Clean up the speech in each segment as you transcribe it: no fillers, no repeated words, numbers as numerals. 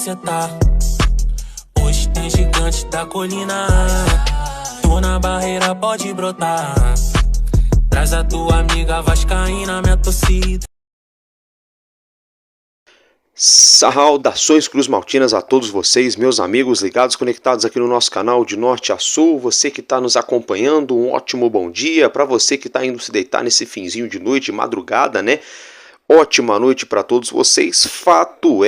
cê tá. Hoje tem gigantes da colina. Tô na barreira, pode brotar. Traz a tua amiga vascaína, minha torcida. Saudações cruzmaltinas a todos vocês, meus amigos ligados, conectados aqui no nosso canal de norte a sul. Você que está nos acompanhando, um ótimo bom dia. Para você que está indo se deitar nesse finzinho de noite, madrugada, né? Ótima noite para todos vocês. Fato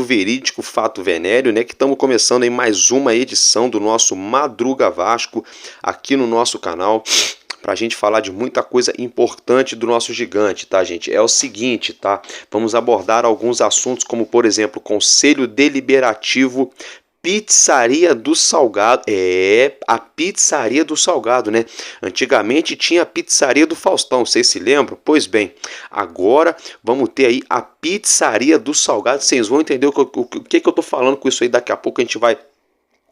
verídico, fato venéreo, né? Que estamos começando aí mais uma edição do nosso Madruga Vasco aqui no nosso canal, pra gente falar de muita coisa importante do nosso gigante, tá, gente? É o seguinte, tá? Vamos abordar alguns assuntos como, por exemplo, Conselho Deliberativo, Pizzaria do Salgado. A Pizzaria do Salgado, né? Antigamente tinha a Pizzaria do Faustão, vocês se lembram? Pois bem, agora vamos ter aí a Pizzaria do Salgado. Vocês vão entender o que eu tô falando com isso aí. Daqui a pouco a gente vai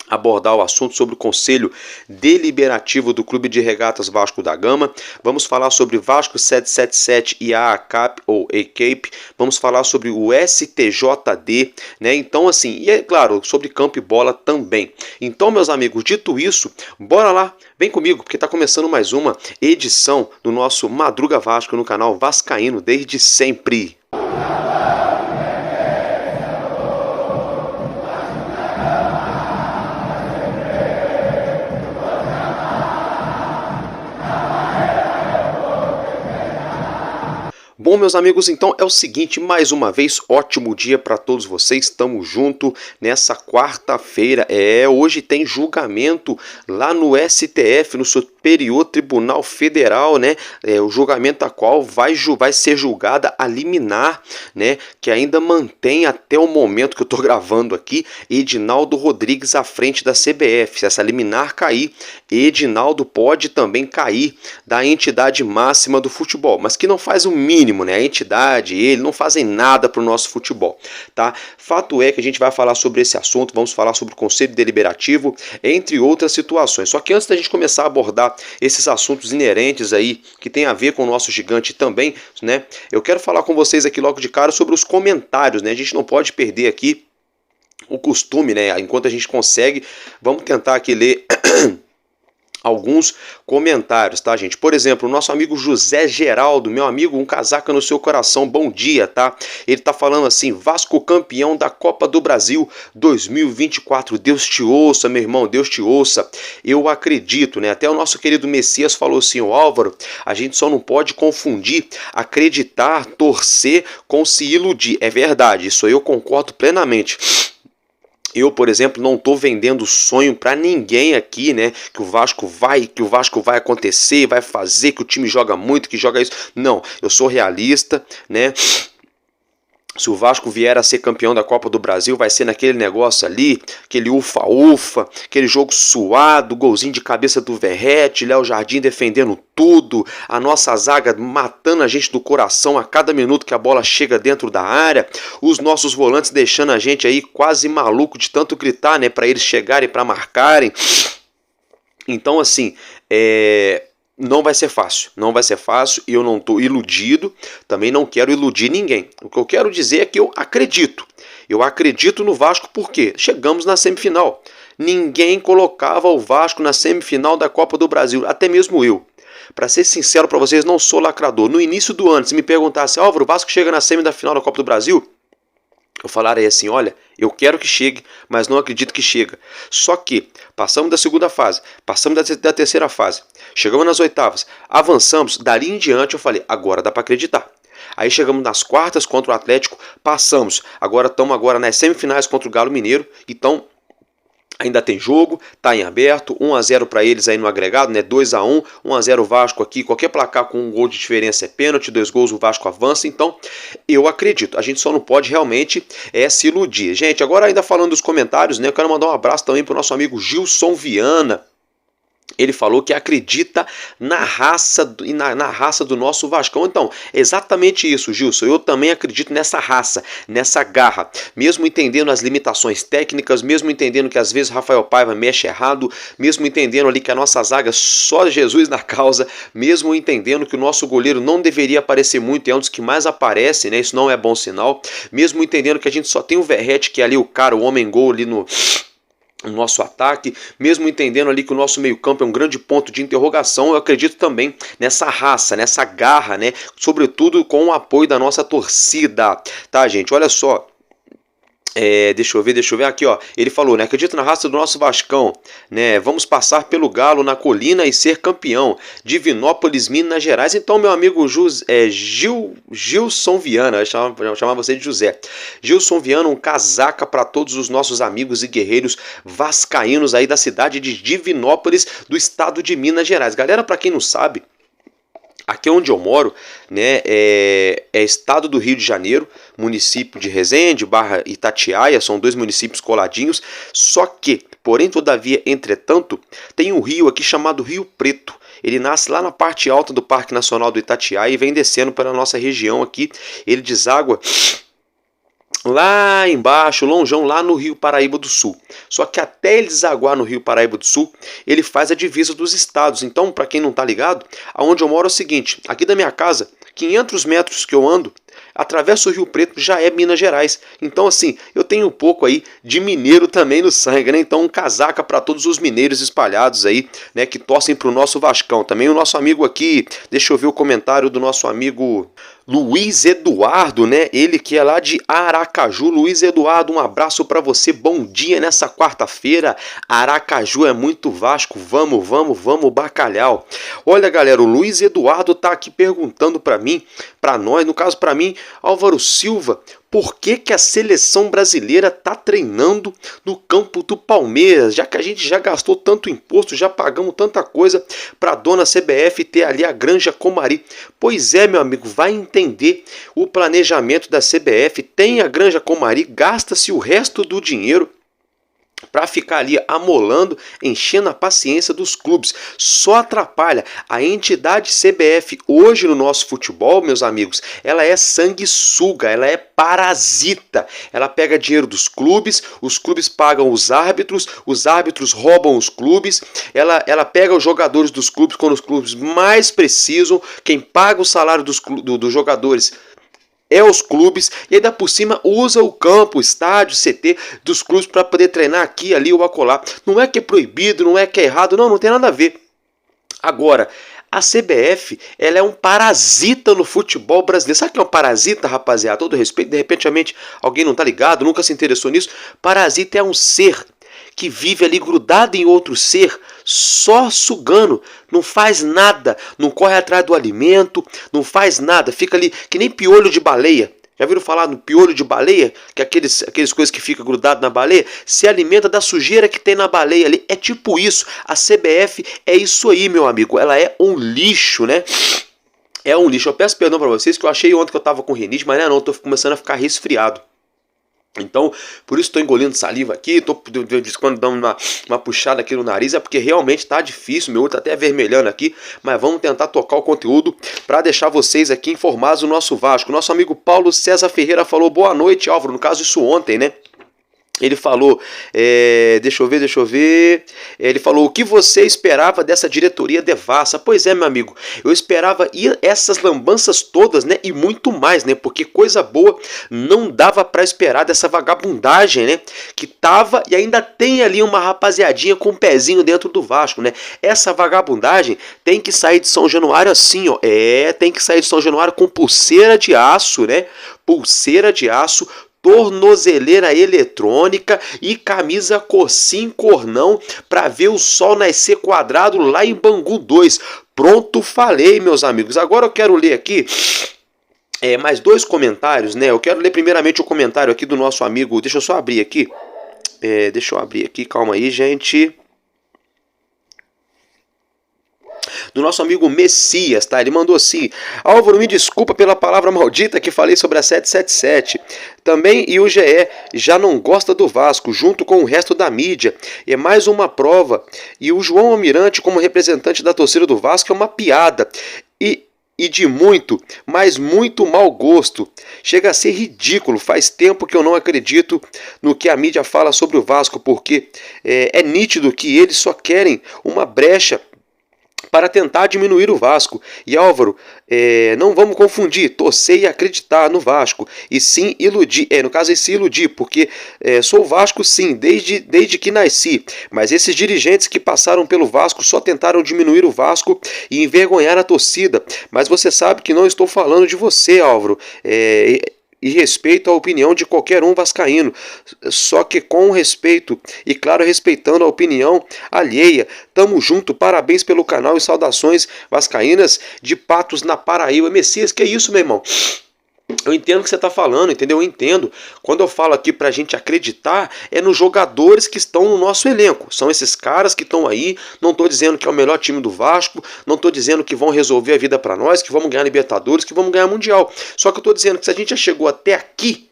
abordar o assunto sobre o Conselho Deliberativo do Clube de Regatas Vasco da Gama. Vamos falar sobre Vasco 777 e a ACAP ou ACAP. Vamos falar sobre o STJD, né? Então assim, e é claro, sobre campo e bola também. Então, meus amigos, dito isso, bora lá, vem comigo, porque está começando mais uma edição do nosso Madruga Vasco no canal Vascaíno desde sempre. Bom, meus amigos, então é o seguinte, mais uma vez, ótimo dia para todos vocês, estamos juntos nessa quarta-feira. Hoje tem julgamento lá no STF, no Superior Tribunal Federal, né? O julgamento a qual vai ser julgada a liminar, né? Que ainda mantém até o momento que eu estou gravando aqui, Edinaldo Rodrigues à frente da CBF. Se essa liminar cair, Edinaldo pode também cair da entidade máxima do futebol, mas que não faz o mínimo, né? A entidade, ele não fazem nada para o nosso futebol, tá? Fato é que a gente vai falar sobre esse assunto, vamos falar sobre o Conselho Deliberativo, entre outras situações. Só que antes da gente começar a abordar esses assuntos inerentes aí, que tem a ver com o nosso gigante também, né? Eu quero falar com vocês aqui logo de cara sobre os comentários, né? A gente não pode perder aqui o costume, né? Enquanto a gente consegue, vamos tentar aqui ler alguns comentários, tá, gente? Por exemplo, o nosso amigo José Geraldo, meu amigo, um casaca no seu coração, bom dia, tá? Ele tá falando assim: Vasco campeão da Copa do Brasil 2024, Deus te ouça, meu irmão, Deus te ouça. Eu acredito, né? Até o nosso querido Messias falou assim: o Álvaro, a gente só não pode confundir acreditar, torcer com se iludir. É verdade, isso aí eu concordo plenamente. Eu, por exemplo, não estou vendendo sonho para ninguém aqui, né? Que o Vasco vai acontecer, vai fazer, que o time joga muito, que joga isso. Não, eu sou realista, né? Se o Vasco vier a ser campeão da Copa do Brasil, vai ser naquele negócio ali, aquele ufa-ufa, aquele jogo suado, golzinho de cabeça do Verrete, Léo Jardim defendendo tudo, a nossa zaga matando a gente do coração a cada minuto que a bola chega dentro da área, os nossos volantes deixando a gente aí quase maluco de tanto gritar, né, para eles chegarem, para marcarem. Então, assim, não vai ser fácil, e eu não estou iludido, também não quero iludir ninguém. O que eu quero dizer é que eu acredito no Vasco porque chegamos na semifinal. Ninguém colocava o Vasco na semifinal da Copa do Brasil, até mesmo eu. Para ser sincero para vocês, não sou lacrador. No início do ano, se me perguntasse: Álvaro, o Vasco chega na semi da final da Copa do Brasil? Eu falaria assim: olha, eu quero que chegue, mas não acredito que chega. Só que passamos da segunda fase, passamos da terceira fase, chegamos nas oitavas, avançamos, dali em diante eu falei: agora dá para acreditar. Aí chegamos nas quartas contra o Atlético, passamos, agora estamos nas semifinais contra o Galo Mineiro, então ainda tem jogo, tá em aberto, 1-0 para eles aí no agregado, né? 2-1, 1-0 Vasco aqui, qualquer placar com um gol de diferença é pênalti, 2 gols o Vasco avança, então eu acredito, a gente só não pode realmente se iludir. Gente, agora ainda falando dos comentários, né? Eu quero mandar um abraço também pro nosso amigo Gilson Viana. Ele falou que acredita na raça e na raça do nosso Vascão. Então, é exatamente isso, Gilson. Eu também acredito nessa raça, nessa garra. Mesmo entendendo as limitações técnicas, mesmo entendendo que às vezes Rafael Paiva mexe errado, mesmo entendendo ali que a nossa zaga só Jesus na causa, mesmo entendendo que o nosso goleiro não deveria aparecer muito, é um dos que mais aparece, né? Isso não é bom sinal. Mesmo entendendo que a gente só tem o Verratti, que é ali o cara, o homem-gol ali no nosso ataque, mesmo entendendo ali que o nosso meio-campo é um grande ponto de interrogação, eu acredito também nessa raça, nessa garra, né? Sobretudo com o apoio da nossa torcida, tá, gente? Olha só. Deixa eu ver aqui, ó. Ele falou, né? Acredito na raça do nosso Vascão, né? Vamos passar pelo Galo na colina e ser campeão. Divinópolis, Minas Gerais. Então, meu amigo Gilson Viana, eu chamava você de José. Gilson Viana, um casaca para todos os nossos amigos e guerreiros vascaínos aí da cidade de Divinópolis, do estado de Minas Gerais. Galera, para quem não sabe, aqui onde eu moro, né, é estado do Rio de Janeiro, município de Resende, Barra Itatiaia, são dois municípios coladinhos, só que, porém, todavia, entretanto, tem um rio aqui chamado Rio Preto. Ele nasce lá na parte alta do Parque Nacional do Itatiaia e vem descendo pela nossa região aqui, ele deságua lá embaixo, longeão, lá no Rio Paraíba do Sul. Só que até ele desaguar no Rio Paraíba do Sul, ele faz a divisa dos estados. Então, para quem não tá ligado, aonde eu moro é o seguinte, aqui da minha casa, 500 metros que eu ando, atravesso o Rio Preto, já é Minas Gerais. Então, assim, eu tenho um pouco aí de mineiro também no sangue, né? Então, um casaca para todos os mineiros espalhados aí, né, que torcem pro nosso Vascão. Também o nosso amigo aqui, deixa eu ver o comentário do nosso amigo Luiz Eduardo, né? Ele que é lá de Aracaju. Luiz Eduardo, um abraço para você. Bom dia nessa quarta-feira. Aracaju é muito Vasco. Vamos, bacalhau. Olha, galera, o Luiz Eduardo tá aqui perguntando para mim, para nós, no caso para mim, Álvaro Silva, por que a seleção brasileira está treinando no campo do Palmeiras, já que a gente já gastou tanto imposto, já pagamos tanta coisa para a dona CBF ter ali a Granja Comari. Pois é, meu amigo, vai entender o planejamento da CBF, tem a Granja Comari, gasta-se o resto do dinheiro para ficar ali amolando, enchendo a paciência dos clubes. Só atrapalha. A entidade CBF hoje no nosso futebol, meus amigos, ela é sanguessuga, ela é parasita. Ela pega dinheiro dos clubes, os clubes pagam os árbitros roubam os clubes, ela pega os jogadores dos clubes quando os clubes mais precisam, quem paga o salário dos jogadores é os clubes, e ainda por cima usa o campo, o estádio, CT dos clubes para poder treinar aqui, ali ou acolá. Não é que é proibido, não é que é errado, não tem nada a ver. Agora, a CBF, ela é um parasita no futebol brasileiro. Sabe o que é um parasita, rapaziada? Todo respeito, de repente alguém não tá ligado, nunca se interessou nisso. Parasita é um ser que vive ali grudado em outro ser, só sugando, não faz nada, não corre atrás do alimento, não faz nada, fica ali que nem piolho de baleia. Já viram falar no piolho de baleia? Que aqueles coisas que ficam grudado na baleia, se alimenta da sujeira que tem na baleia ali. É tipo isso. A CBF é isso aí, meu amigo. Ela é um lixo, né? É um lixo. Eu peço perdão pra vocês que eu achei ontem que eu tava com rinite, mas não, eu tô começando a ficar resfriado. Então, por isso estou engolindo saliva aqui, estou de vez em quando dando uma puxada aqui no nariz, é porque realmente está difícil, meu olho está até avermelhando aqui, mas vamos tentar tocar o conteúdo para deixar vocês aqui informados do nosso Vasco. Nosso amigo Paulo César Ferreira falou, boa noite, Álvaro, no caso isso ontem, né? Ele falou, deixa eu ver, ele falou, o que você esperava dessa diretoria devassa? Pois é, meu amigo, eu esperava essas lambanças todas, né, e muito mais, né, porque coisa boa não dava para esperar dessa vagabundagem, né, que tava e ainda tem ali uma rapaziadinha com um pezinho dentro do Vasco, né, essa vagabundagem tem que sair de São Januário assim, ó, tem que sair de São Januário com pulseira de aço, né, pulseira de aço, tornozeleira eletrônica e camisa cor sim, cor não, para ver o sol nascer quadrado lá em Bangu 2. Pronto, falei, meus amigos. Agora eu quero ler aqui mais dois comentários, né? Eu quero ler primeiramente o comentário aqui do nosso amigo. Deixa eu só abrir aqui. Calma aí, gente. do nosso amigo Messias, tá? Ele mandou assim: Álvaro, me desculpa pela palavra maldita que falei sobre a 777. Também e o GE já não gosta do Vasco, junto com o resto da mídia. É mais uma prova. E o João Almirante, como representante da torcida do Vasco, é uma piada. E de muito, mas muito mau gosto. Chega a ser ridículo. Faz tempo que eu não acredito no que a mídia fala sobre o Vasco, porque é nítido que eles só querem uma brecha para tentar diminuir o Vasco. E Álvaro, não vamos confundir torcer e acreditar no Vasco, e sim iludir, no caso é se iludir, porque sou Vasco sim, desde que nasci, mas esses dirigentes que passaram pelo Vasco só tentaram diminuir o Vasco e envergonhar a torcida. Mas você sabe que não estou falando de você, Álvaro, e respeito a opinião de qualquer um vascaíno, só que com respeito e claro, respeitando a opinião alheia. Tamo junto, parabéns pelo canal e saudações vascaínas de Patos, na Paraíba. Messias, que é isso, meu irmão? Eu entendo o que você está falando, entendeu? Eu entendo. Quando eu falo aqui para a gente acreditar, é nos jogadores que estão no nosso elenco. São esses caras que estão aí. Não estou dizendo que é o melhor time do Vasco. Não estou dizendo que vão resolver a vida para nós, que vamos ganhar Libertadores, que vamos ganhar Mundial. Só que eu estou dizendo que se a gente já chegou até aqui,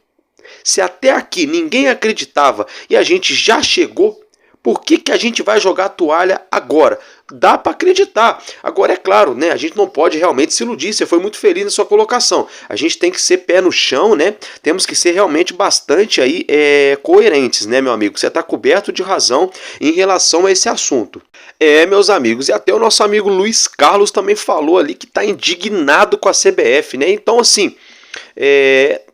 se até aqui ninguém acreditava e a gente já chegou, por que a gente vai jogar a toalha agora? Dá para acreditar. Agora é claro, né? A gente não pode realmente se iludir. Você foi muito feliz na sua colocação. A gente tem que ser pé no chão, né? Temos que ser realmente bastante aí coerentes, né, meu amigo? Você está coberto de razão em relação a esse assunto. Meus amigos, e até o nosso amigo Luiz Carlos também falou ali que está indignado com a CBF, né? Então, assim,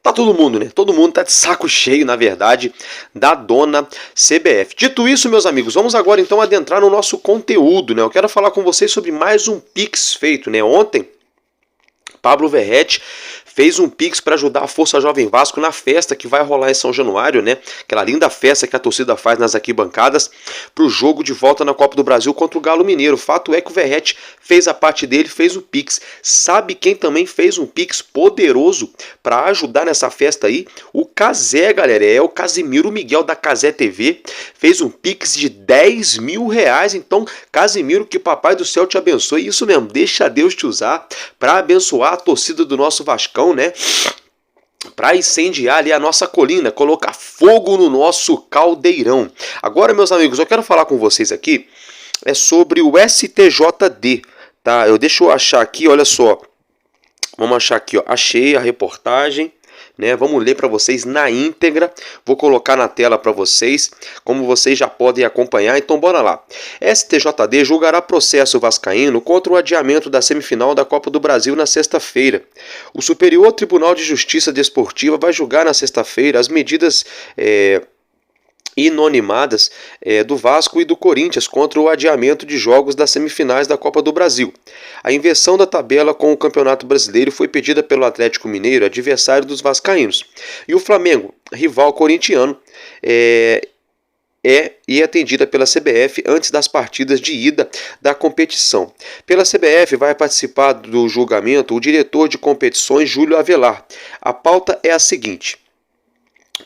tá todo mundo, né? Todo mundo tá de saco cheio, na verdade, da dona CBF. Dito isso, meus amigos, vamos agora então adentrar no nosso conteúdo, né? Eu quero falar com vocês sobre mais um Pix feito, né? Ontem, Pablo Verrete fez um Pix para ajudar a Força Jovem Vasco na festa que vai rolar em São Januário, né? Aquela linda festa que a torcida faz nas arquibancadas para o jogo de volta na Copa do Brasil contra o Galo Mineiro. O fato é que o Verrete fez a parte dele, fez o Pix. Sabe quem também fez um Pix poderoso para ajudar nessa festa aí? O Cazé, galera. É o Casimiro Miguel da Cazé TV. Fez um Pix de R$10.000. Então, Casimiro, que papai do céu te abençoe. Isso mesmo, deixa Deus te usar para abençoar a torcida do nosso Vascão, né? Para incendiar ali a nossa colina, colocar fogo no nosso caldeirão. Agora, meus amigos, eu quero falar com vocês aqui sobre o STJD, tá? Deixa eu achar aqui, olha só. Vamos achar aqui, ó. Achei a reportagem, né? Vamos ler para vocês na íntegra. Vou colocar na tela para vocês, como vocês já podem acompanhar. Então bora lá. STJD julgará processo vascaíno contra o adiamento da semifinal da Copa do Brasil na sexta-feira. O Superior Tribunal de Justiça Desportiva vai julgar na sexta-feira as medidas inonimadas do Vasco e do Corinthians contra o adiamento de jogos das semifinais da Copa do Brasil. A inversão da tabela com o Campeonato Brasileiro foi pedida pelo Atlético Mineiro, adversário dos vascaínos, e o Flamengo, rival corintiano, e atendida pela CBF antes das partidas de ida da competição. Pela CBF vai participar do julgamento o diretor de competições Júlio Avelar. A pauta é a seguinte: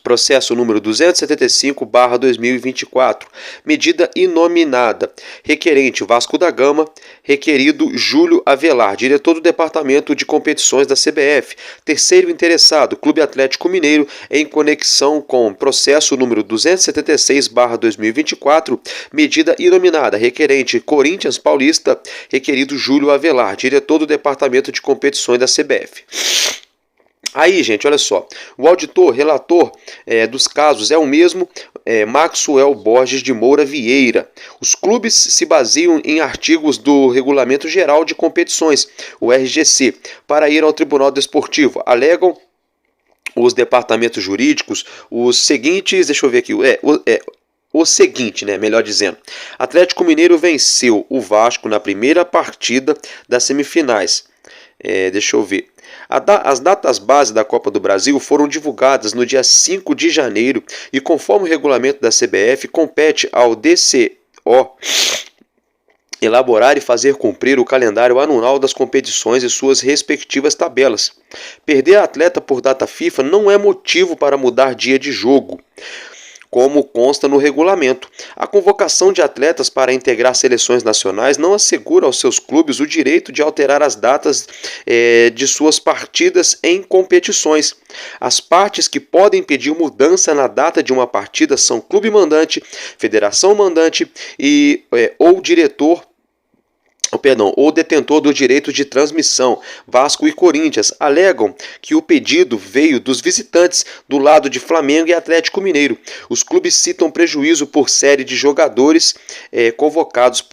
processo número 275/2024, medida inominada, requerente Vasco da Gama, requerido Júlio Avelar, diretor do Departamento de Competições da CBF, terceiro interessado, Clube Atlético Mineiro, em conexão com processo número 276/2024, medida inominada, requerente Corinthians Paulista, requerido Júlio Avelar, diretor do Departamento de Competições da CBF. Aí, gente, olha só, o auditor, relator dos casos é o mesmo Maxwell Borges de Moura Vieira. Os clubes se baseiam em artigos do Regulamento Geral de Competições, o RGC, para ir ao Tribunal Desportivo. Alegam os departamentos jurídicos os seguintes, deixa eu ver aqui, o seguinte, né, melhor dizendo: Atlético Mineiro venceu o Vasco na primeira partida das semifinais. Deixa eu ver. As datas base da Copa do Brasil foram divulgadas no dia 5 de janeiro e, conforme o regulamento da CBF, compete ao DCO elaborar e fazer cumprir o calendário anual das competições e suas respectivas tabelas. Perder atleta por data FIFA não é motivo para mudar dia de jogo. como consta no regulamento. A convocação de atletas para integrar seleções nacionais não assegura aos seus clubes o direito de alterar as datas de suas partidas em competições. As partes que podem pedir mudança na data de uma partida são clube mandante, federação mandante ou detentor do direito de transmissão. Vasco e Corinthians alegam que o pedido veio dos visitantes do lado de Flamengo e Atlético Mineiro. Os clubes citam prejuízo por série de jogadores convocados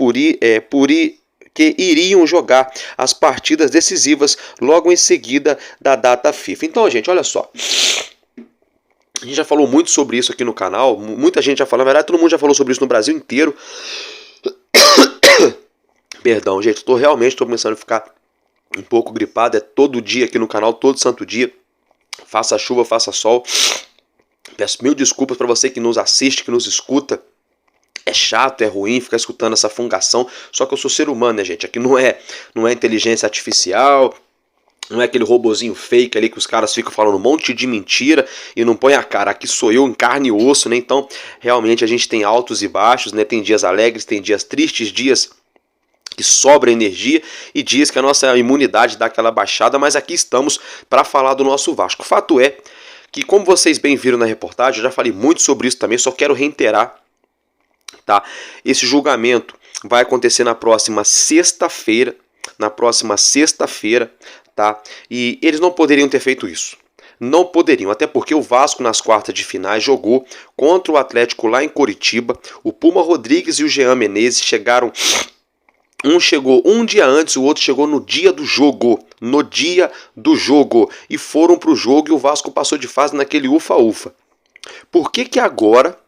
que iriam jogar as partidas decisivas logo em seguida da data FIFA. Então, gente, olha só. A gente já falou muito sobre isso aqui no canal. Muita gente já falou, na verdade, todo mundo já falou sobre isso no Brasil inteiro. Perdão, gente, realmente estou começando a ficar um pouco gripado. É todo dia aqui no canal, todo santo dia. Faça chuva, faça sol. Peço mil desculpas para você que nos assiste, que nos escuta. É chato, é ruim ficar escutando essa fungação. Só que eu sou ser humano, né, gente? Aqui não é inteligência artificial. Não é aquele robozinho fake ali que os caras ficam falando um monte de mentira e não põe a cara. Aqui sou eu em carne e osso, né? Então, realmente a gente tem altos e baixos, né? Tem dias alegres, tem dias tristes, dias que sobra energia e dias que a nossa imunidade dá aquela baixada, mas aqui estamos para falar do nosso Vasco. O fato é que, como vocês bem viram na reportagem, eu já falei muito sobre isso também, só quero reiterar, tá? Esse julgamento vai acontecer na próxima sexta-feira, tá? E eles não poderiam ter feito isso. Não poderiam, até porque o Vasco nas quartas de finais jogou contra o Atlético lá em Coritiba. O Puma Rodrigues e o Jean Menezes chegaram. Um chegou um dia antes, o outro chegou no dia do jogo. E foram para o jogo e o Vasco passou de fase naquele ufa-ufa. Por que agora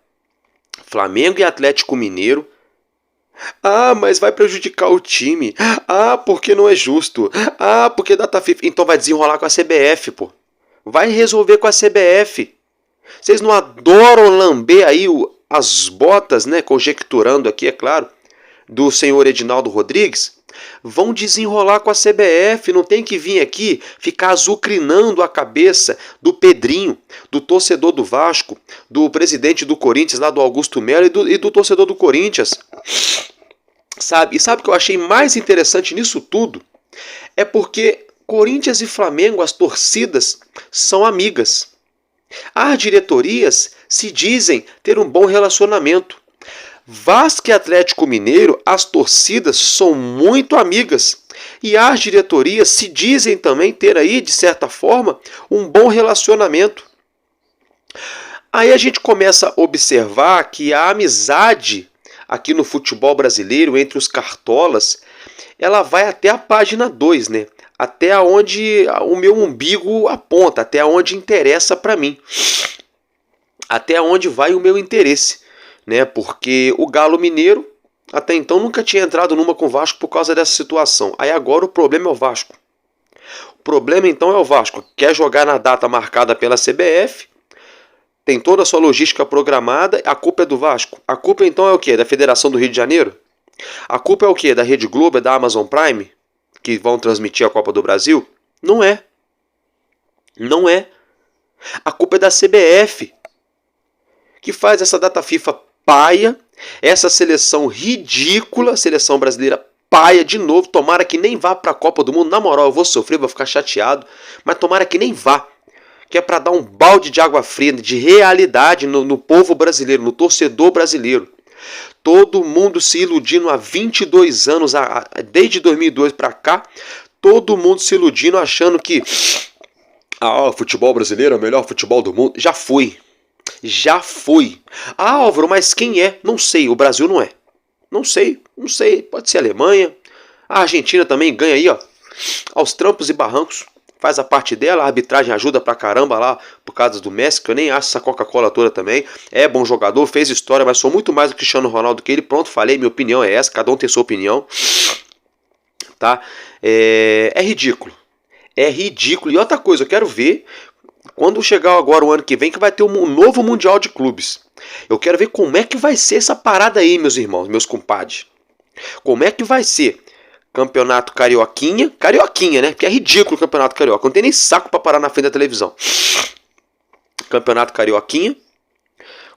Flamengo e Atlético Mineiro... Ah, mas vai prejudicar o time. Ah, porque não é justo. Ah, porque data FIFA. Então vai desenrolar com a CBF, pô. Vai resolver com a CBF. Vocês não adoram lamber aí as botas, né? Conjecturando aqui, é claro, do senhor Edinaldo Rodrigues? Vão desenrolar com a CBF, não tem que vir aqui ficar azucrinando a cabeça do Pedrinho, do torcedor do Vasco, do presidente do Corinthians, lá do Augusto Melo e do torcedor do Corinthians. Sabe? E sabe o que eu achei mais interessante nisso tudo? É porque Corinthians e Flamengo, as torcidas, são amigas. As diretorias se dizem ter um bom relacionamento. Vasco e Atlético Mineiro, as torcidas são muito amigas. E as diretorias se dizem também ter aí, de certa forma, um bom relacionamento. Aí a gente começa a observar que a amizade aqui no futebol brasileiro, entre os cartolas, ela vai até a página 2, né? Até onde o meu umbigo aponta, até onde interessa para mim. Até onde vai o meu interesse, né? Porque o Galo Mineiro até então nunca tinha entrado numa com o Vasco por causa dessa situação. Aí agora o problema é o Vasco. O problema então é o Vasco. Quer jogar na data marcada pela CBF, tem toda a sua logística programada, a culpa é do Vasco. A culpa então é o quê? Da Federação do Rio de Janeiro? A culpa é o quê? Da Rede Globo, da Amazon Prime, que vão transmitir a Copa do Brasil? Não é. Não é. A culpa é da CBF, que faz essa data FIFA paia, essa seleção ridícula, seleção brasileira paia de novo. Tomara que nem vá para a Copa do Mundo. Na moral, eu vou sofrer, vou ficar chateado, mas tomara que nem vá. Que é para dar um balde de água fria, de realidade no povo brasileiro, no torcedor brasileiro. Todo mundo se iludindo há 22 anos, desde 2002 para cá, todo mundo se iludindo achando que o futebol brasileiro é o melhor futebol do mundo. Já foi. Ah, Álvaro, mas quem é? Não sei, o Brasil não é. Não sei, pode ser a Alemanha. A Argentina também ganha aí, ó, aos trampos e barrancos. Faz a parte dela, a arbitragem ajuda pra caramba lá, por causa do Messi, que eu nem acho essa Coca-Cola toda também. É bom jogador, fez história, mas sou muito mais do Cristiano Ronaldo que ele. Pronto, falei, minha opinião é essa, cada um tem sua opinião. Tá? É ridículo. É ridículo. E outra coisa, eu quero ver, quando chegar agora o ano que vem, que vai ter um novo Mundial de Clubes. Eu quero ver como é que vai ser essa parada aí, meus irmãos, meus compadres. Como é que vai ser? Campeonato Carioquinha, né? Porque é ridículo o Campeonato Carioca. Não tem nem saco pra parar na frente da televisão. Campeonato Carioquinha,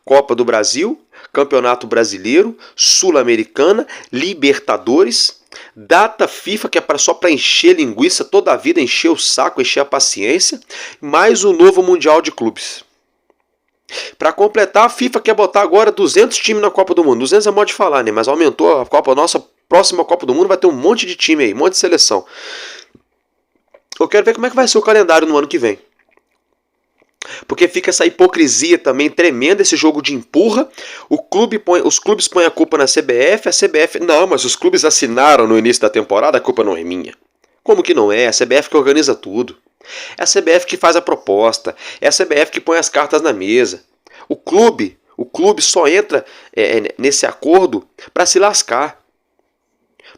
Copa do Brasil, Campeonato Brasileiro, Sul-Americana, Libertadores, data FIFA, que é só para encher linguiça toda a vida, encher o saco, encher a paciência, mais o novo Mundial de Clubes. Para completar, a FIFA quer botar agora 200 times na Copa do Mundo. 200 é modo de falar, né? Mas aumentou a Copa. A nossa próxima Copa do Mundo vai ter um monte de time aí, um monte de seleção. Eu quero ver como é que vai ser o calendário no ano que vem. Porque fica essa hipocrisia também tremenda, esse jogo de empurra. Os clubes põem a culpa na CBF, a CBF... Não, mas os clubes assinaram no início da temporada, a culpa não é minha. Como que não é? A CBF que organiza tudo. É a CBF que faz a proposta. É a CBF que põe as cartas na mesa. O clube só entra nesse acordo para se lascar.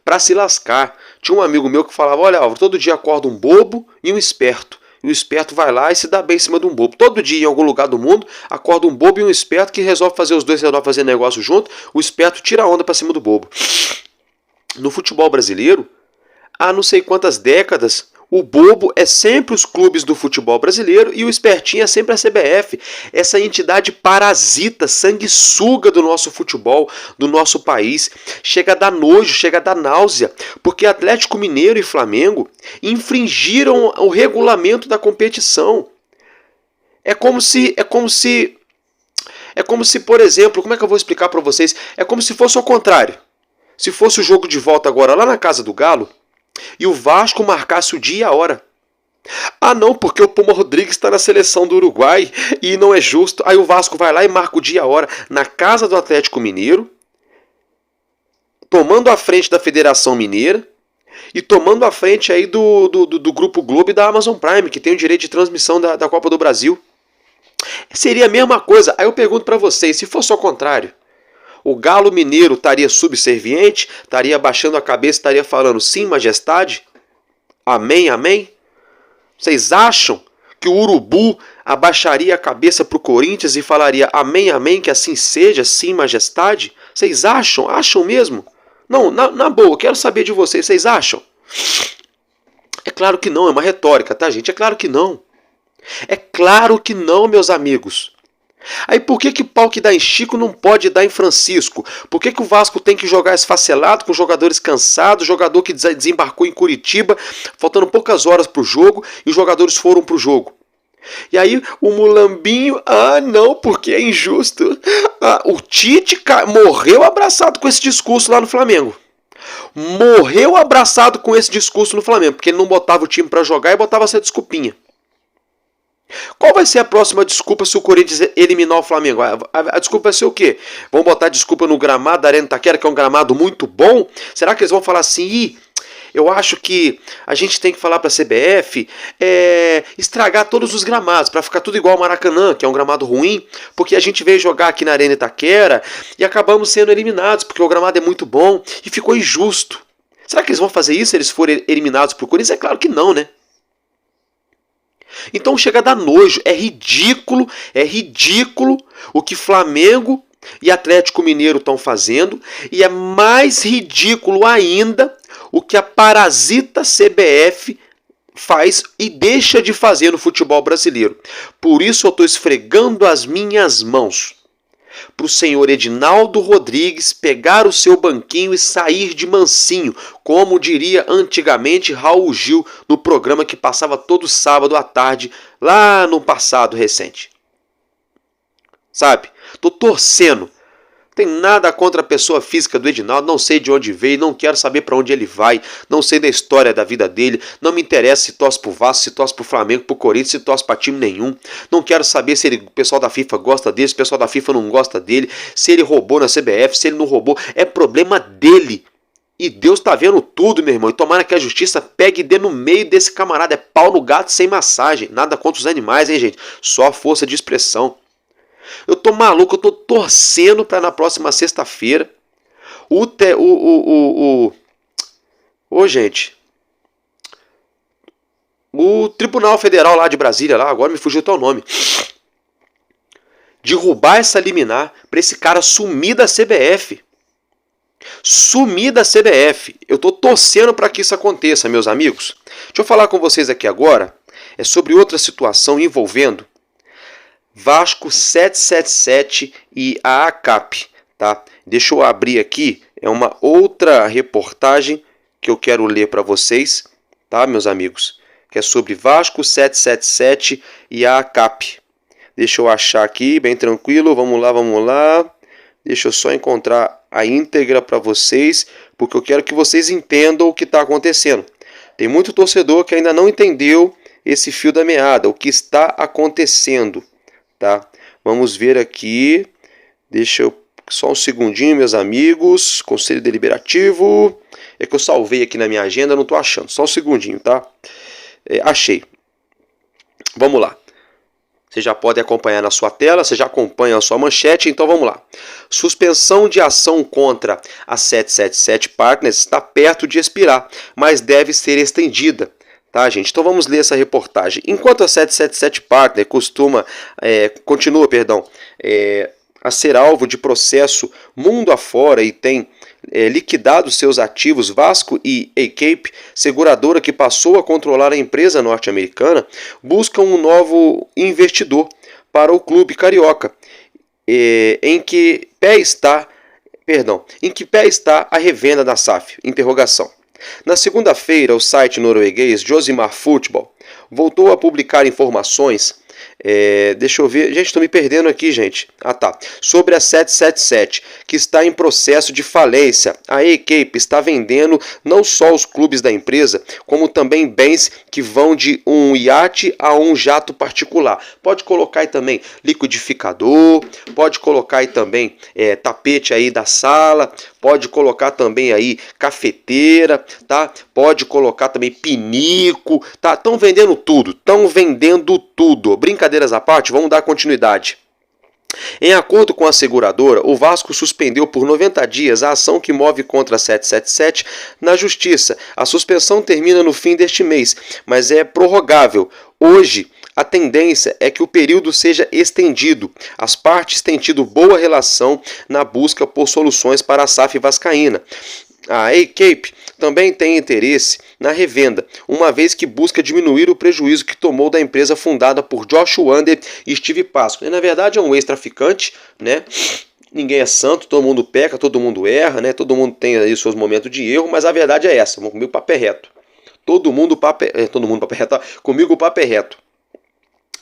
Para se lascar. Tinha um amigo meu que falava, olha, Álvaro, todo dia acorda um bobo e um esperto. E o esperto vai lá e se dá bem em cima de um bobo. Todo dia, em algum lugar do mundo, acorda um bobo e um esperto que resolve fazer os dois, resolve fazer negócio junto. O esperto tira a onda para cima do bobo. No futebol brasileiro, há não sei quantas décadas, o bobo é sempre os clubes do futebol brasileiro e o espertinho é sempre a CBF. Essa entidade parasita, sanguessuga do nosso futebol, do nosso país. Chega a dar nojo, chega a dar náusea, porque Atlético Mineiro e Flamengo infringiram o regulamento da competição. É como se, por exemplo, como é que eu vou explicar para vocês? É como se fosse ao contrário. Se fosse o jogo de volta agora lá na Casa do Galo, e o Vasco marcasse o dia e a hora. Ah não, porque o Puma Rodrigues está na seleção do Uruguai e não é justo. Aí o Vasco vai lá e marca o dia e a hora na casa do Atlético Mineiro, tomando a frente da Federação Mineira e tomando a frente aí do Grupo Globo e da Amazon Prime, que tem o direito de transmissão da Copa do Brasil. Seria a mesma coisa. Aí eu pergunto para vocês, se fosse ao contrário, o Galo Mineiro estaria subserviente, estaria abaixando a cabeça, estaria falando sim, majestade? Amém, amém? Vocês acham que o Urubu abaixaria a cabeça para o Corinthians e falaria amém, amém, que assim seja, sim, majestade? Vocês acham? Acham mesmo? Não, na boa, eu quero saber de vocês, vocês acham? É claro que não, é uma retórica, tá, gente? É claro que não. É claro que não, meus amigos. Aí por que pau que dá em Chico não pode dar em Francisco? Por que o Vasco tem que jogar esfacelado, com jogadores cansados, jogador que desembarcou em Curitiba, faltando poucas horas para o jogo, e os jogadores foram para o jogo? E aí o Mulambinho, não, porque é injusto. O Tite morreu abraçado com esse discurso lá no Flamengo. Morreu abraçado com esse discurso no Flamengo, porque ele não botava o time para jogar e botava essa desculpinha. Qual vai ser a próxima desculpa se o Corinthians eliminar o Flamengo? A desculpa vai ser o quê? Vão botar desculpa no gramado da Arena Itaquera, que é um gramado muito bom? Será que eles vão falar assim, eu acho que a gente tem que falar para a CBF estragar todos os gramados, para ficar tudo igual ao Maracanã, que é um gramado ruim, porque a gente veio jogar aqui na Arena Itaquera e acabamos sendo eliminados, porque o gramado é muito bom e ficou injusto. Será que eles vão fazer isso se eles forem eliminados por Corinthians? É claro que não, né? Então chega a dar nojo, é ridículo o que Flamengo e Atlético Mineiro estão fazendo, e é mais ridículo ainda o que a parasita CBF faz e deixa de fazer no futebol brasileiro. Por isso eu estou esfregando as minhas mãos para o senhor Edinaldo Rodrigues pegar o seu banquinho e sair de mansinho, como diria antigamente Raul Gil no programa que passava todo sábado à tarde, lá no passado recente. Sabe? Tô torcendo. Tem nada contra a pessoa física do Edinaldo, não sei de onde veio, não quero saber para onde ele vai, não sei da história da vida dele, não me interessa se torce pro Vasco, se torce pro Flamengo, pro Corinthians, se torce para time nenhum, não quero saber se o pessoal da FIFA gosta dele, se o pessoal da FIFA não gosta dele, se ele roubou na CBF, se ele não roubou, é problema dele. E Deus tá vendo tudo, meu irmão, e tomara que a justiça pegue e dê no meio desse camarada, é pau no gato sem massagem, nada contra os animais, hein, gente, só força de expressão. Eu tô maluco, eu tô torcendo para na próxima sexta-feira gente, o Tribunal Federal lá de Brasília, lá, agora me fugiu até o nome, derrubar essa liminar para esse cara sumir da CBF. Sumir da CBF. Eu tô torcendo para que isso aconteça, meus amigos. Deixa eu falar com vocês aqui agora sobre outra situação envolvendo Vasco 777 e a ACAP, tá? Deixa eu abrir aqui, é uma outra reportagem que eu quero ler para vocês, tá, meus amigos? Que é sobre Vasco 777 e a ACAP. Deixa eu achar aqui, bem tranquilo, vamos lá. Deixa eu só encontrar a íntegra para vocês, porque eu quero que vocês entendam o que está acontecendo. Tem muito torcedor que ainda não entendeu esse fio da meada, o que está acontecendo, tá? Vamos ver aqui, deixa eu só um segundinho, meus amigos. Conselho Deliberativo, é que eu salvei aqui na minha agenda, não estou achando, só um segundinho, tá? Achei. Vamos lá. Você já pode acompanhar na sua tela, você já acompanha a sua manchete, então vamos lá. Suspensão de ação contra a 777 Partners está perto de expirar, mas deve ser estendida. Tá, gente? Então vamos ler essa reportagem. Enquanto a 777 Partners continua a ser alvo de processo mundo afora e tem liquidado seus ativos, Vasco e ACAP, seguradora que passou a controlar a empresa norte-americana, buscam um novo investidor para o clube carioca. Em que pé está a revenda da SAF? Na segunda-feira, o site norueguês Josimar Football voltou a publicar informações. Deixa eu ver, gente, estou me perdendo aqui, gente. Sobre a 777, que está em processo de falência. A ACAP está vendendo não só os clubes da empresa, como também bens que vão de um iate a um jato particular. Pode colocar aí também liquidificador, pode colocar aí também tapete aí da sala, pode colocar também aí cafeteira, tá? Pode colocar também pinico, tá? Estão vendendo tudo. Brincadeiras à parte, vamos dar continuidade. Em acordo com a seguradora, o Vasco suspendeu por 90 dias a ação que move contra a 777 na Justiça. A suspensão termina no fim deste mês, mas é prorrogável. Hoje, a tendência é que o período seja estendido. As partes têm tido boa relação na busca por soluções para a SAF vascaína. A ACAP também tem interesse na revenda, uma vez que busca diminuir o prejuízo que tomou da empresa fundada por Josh Wander e Steve Pasco. E, na verdade, é um ex-traficante, né? Ninguém é santo, todo mundo peca, todo mundo erra, né? Todo mundo tem aí seus momentos de erro, mas a verdade é essa. Vamos comigo, o papo é reto. Comigo o papo é reto.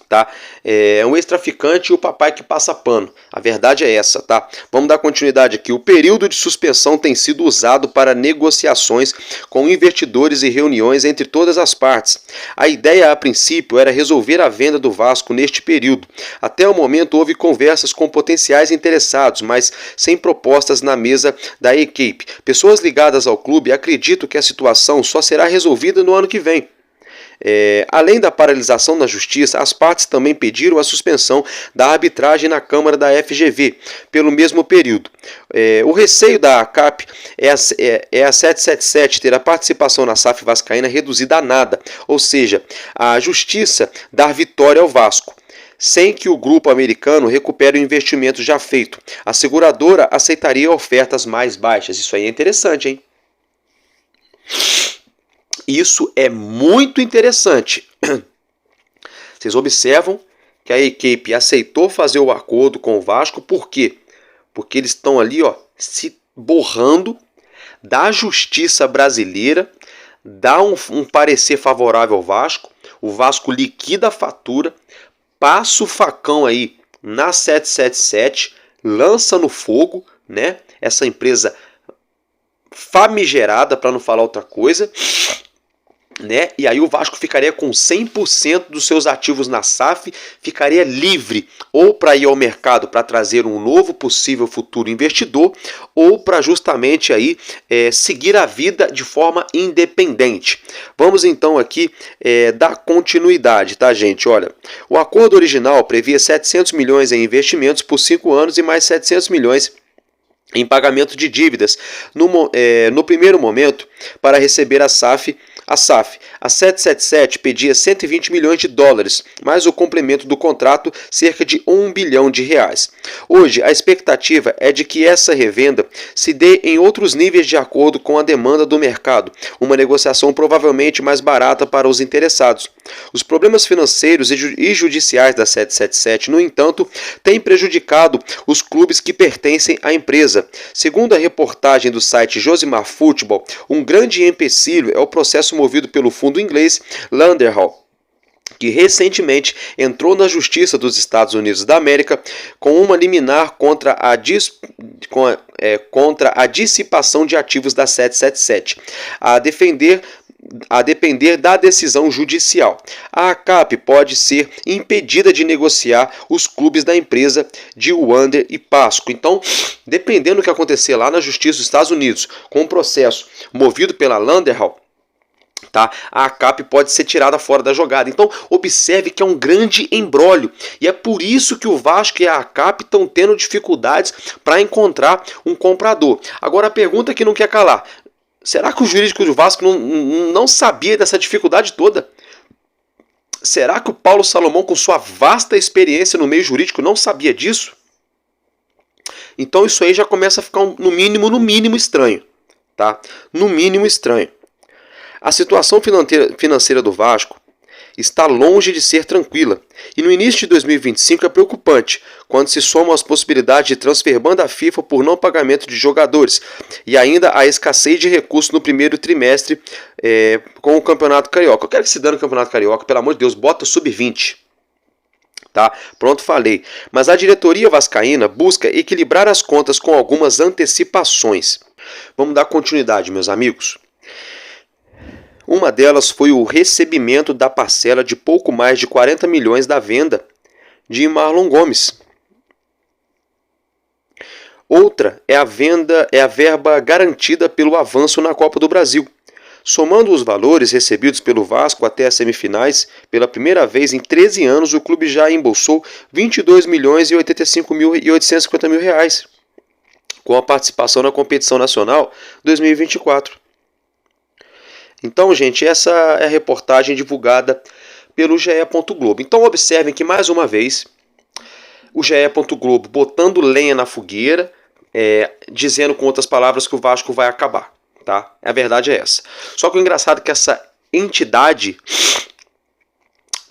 Tá? É um ex-traficante e o papai que passa pano. A verdade é essa, tá? Vamos dar continuidade aqui. O período de suspensão tem sido usado para negociações com investidores e reuniões entre todas as partes. A ideia, a princípio, era resolver a venda do Vasco neste período. Até o momento houve conversas com potenciais interessados, mas sem propostas na mesa da ACAP. Pessoas ligadas ao clube acreditam que a situação só será resolvida no ano que vem. Além da paralisação na justiça, as partes também pediram a suspensão da arbitragem na Câmara da FGV pelo mesmo período. O receio da ACAP é a 777 ter a participação na SAF vascaína reduzida a nada, ou seja, a justiça dar vitória ao Vasco, sem que o grupo americano recupere o investimento já feito. A seguradora aceitaria ofertas mais baixas. Isso aí é interessante, hein? Isso é muito interessante. Vocês observam que a ACAP aceitou fazer o acordo com o Vasco. Por quê? Porque eles estão ali, se borrando da justiça brasileira, dá um parecer favorável ao Vasco, o Vasco liquida a fatura, passa o facão aí na 777, lança no fogo, né? Essa empresa famigerada, para não falar outra coisa, né? E aí o Vasco ficaria com 100% dos seus ativos na SAF, ficaria livre ou para ir ao mercado para trazer um novo possível futuro investidor, ou para justamente aí seguir a vida de forma independente. Vamos então aqui dar continuidade, tá, gente? Olha, o acordo original previa 700 milhões em investimentos por 5 anos e mais 700 milhões em pagamento de dívidas no primeiro momento para receber a SAF A SAF, a 777 pedia 120 milhões de dólares, mais o complemento do contrato, cerca de 1 bilhão de reais. Hoje, a expectativa é de que essa revenda se dê em outros níveis de acordo com a demanda do mercado, uma negociação provavelmente mais barata para os interessados. Os problemas financeiros e judiciais da 777, no entanto, têm prejudicado os clubes que pertencem à empresa. Segundo a reportagem do site Josimar Futebol, um grande empecilho é o processo movido pelo fundo inglês Landerhall, que recentemente entrou na Justiça dos Estados Unidos da América com uma liminar contra a dissipação de ativos da 777, a depender da decisão judicial. A ACAP pode ser impedida de negociar os clubes da empresa de Wander e Pasco. Então, dependendo do que acontecer lá na Justiça dos Estados Unidos, com um processo movido pela Landerhall, tá? A ACAP pode ser tirada fora da jogada. Então, observe que é um grande embrólio. E é por isso que o Vasco e a ACAP estão tendo dificuldades para encontrar um comprador. Agora, a pergunta que não quer calar: será que o jurídico do Vasco não sabia dessa dificuldade toda? Será que o Paulo Salomão, com sua vasta experiência no meio jurídico, não sabia disso? Então isso aí já começa a ficar no mínimo estranho, tá? No mínimo estranho. A situação financeira do Vasco está longe de ser tranquila, e no início de 2025 é preocupante, quando se somam as possibilidades de transfer ban da FIFA por não pagamento de jogadores, e ainda a escassez de recursos no primeiro trimestre com o Campeonato Carioca. Eu quero que se dê no Campeonato Carioca, pelo amor de Deus, bota sub-20. Tá? Pronto, falei. Mas a diretoria vascaína busca equilibrar as contas com algumas antecipações. Vamos dar continuidade, meus amigos. Uma delas foi o recebimento da parcela de pouco mais de 40 milhões da venda de Marlon Gomes. Outra é a verba garantida pelo avanço na Copa do Brasil. Somando os valores recebidos pelo Vasco até as semifinais, pela primeira vez em 13 anos, o clube já embolsou 22 milhões e 850 mil reais, com a participação na competição nacional 2024. Então, gente, essa é a reportagem divulgada pelo GE. Globo. Então, observem que, mais uma vez, o GE. Globo botando lenha na fogueira, dizendo, com outras palavras, que o Vasco vai acabar. Tá? A verdade é essa. Só que o engraçado é que essa entidade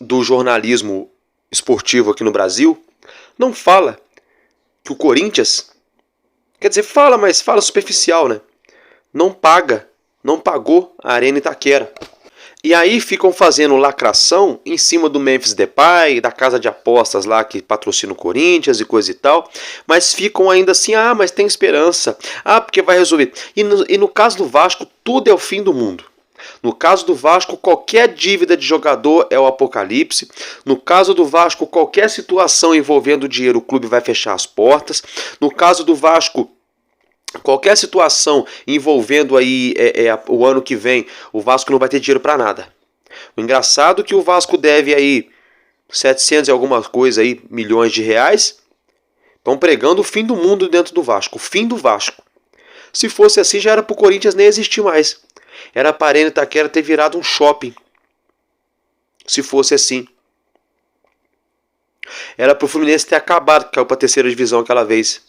do jornalismo esportivo aqui no Brasil não fala que o Corinthians, quer dizer, fala, mas fala superficial, né? Não pagou a Arena Itaquera. E aí ficam fazendo lacração em cima do Memphis Depay, da casa de apostas lá que patrocina o Corinthians e coisa e tal, mas ficam ainda assim, mas tem esperança, porque vai resolver. E no caso do Vasco, tudo é o fim do mundo. No caso do Vasco, qualquer dívida de jogador é o apocalipse. No caso do Vasco, qualquer situação envolvendo dinheiro, o clube vai fechar as portas. No caso do Vasco, qualquer situação envolvendo aí o ano que vem, o Vasco não vai ter dinheiro para nada. O engraçado é que o Vasco deve aí 700 e alguma coisa aí, milhões de reais. Estão pregando o fim do mundo dentro do Vasco, o fim do Vasco. Se fosse assim, já era para o Corinthians nem existir mais. Era para a Arena Itaquera ter virado um shopping. Se fosse assim. Era para o Fluminense ter acabado, que caiu para a terceira divisão aquela vez.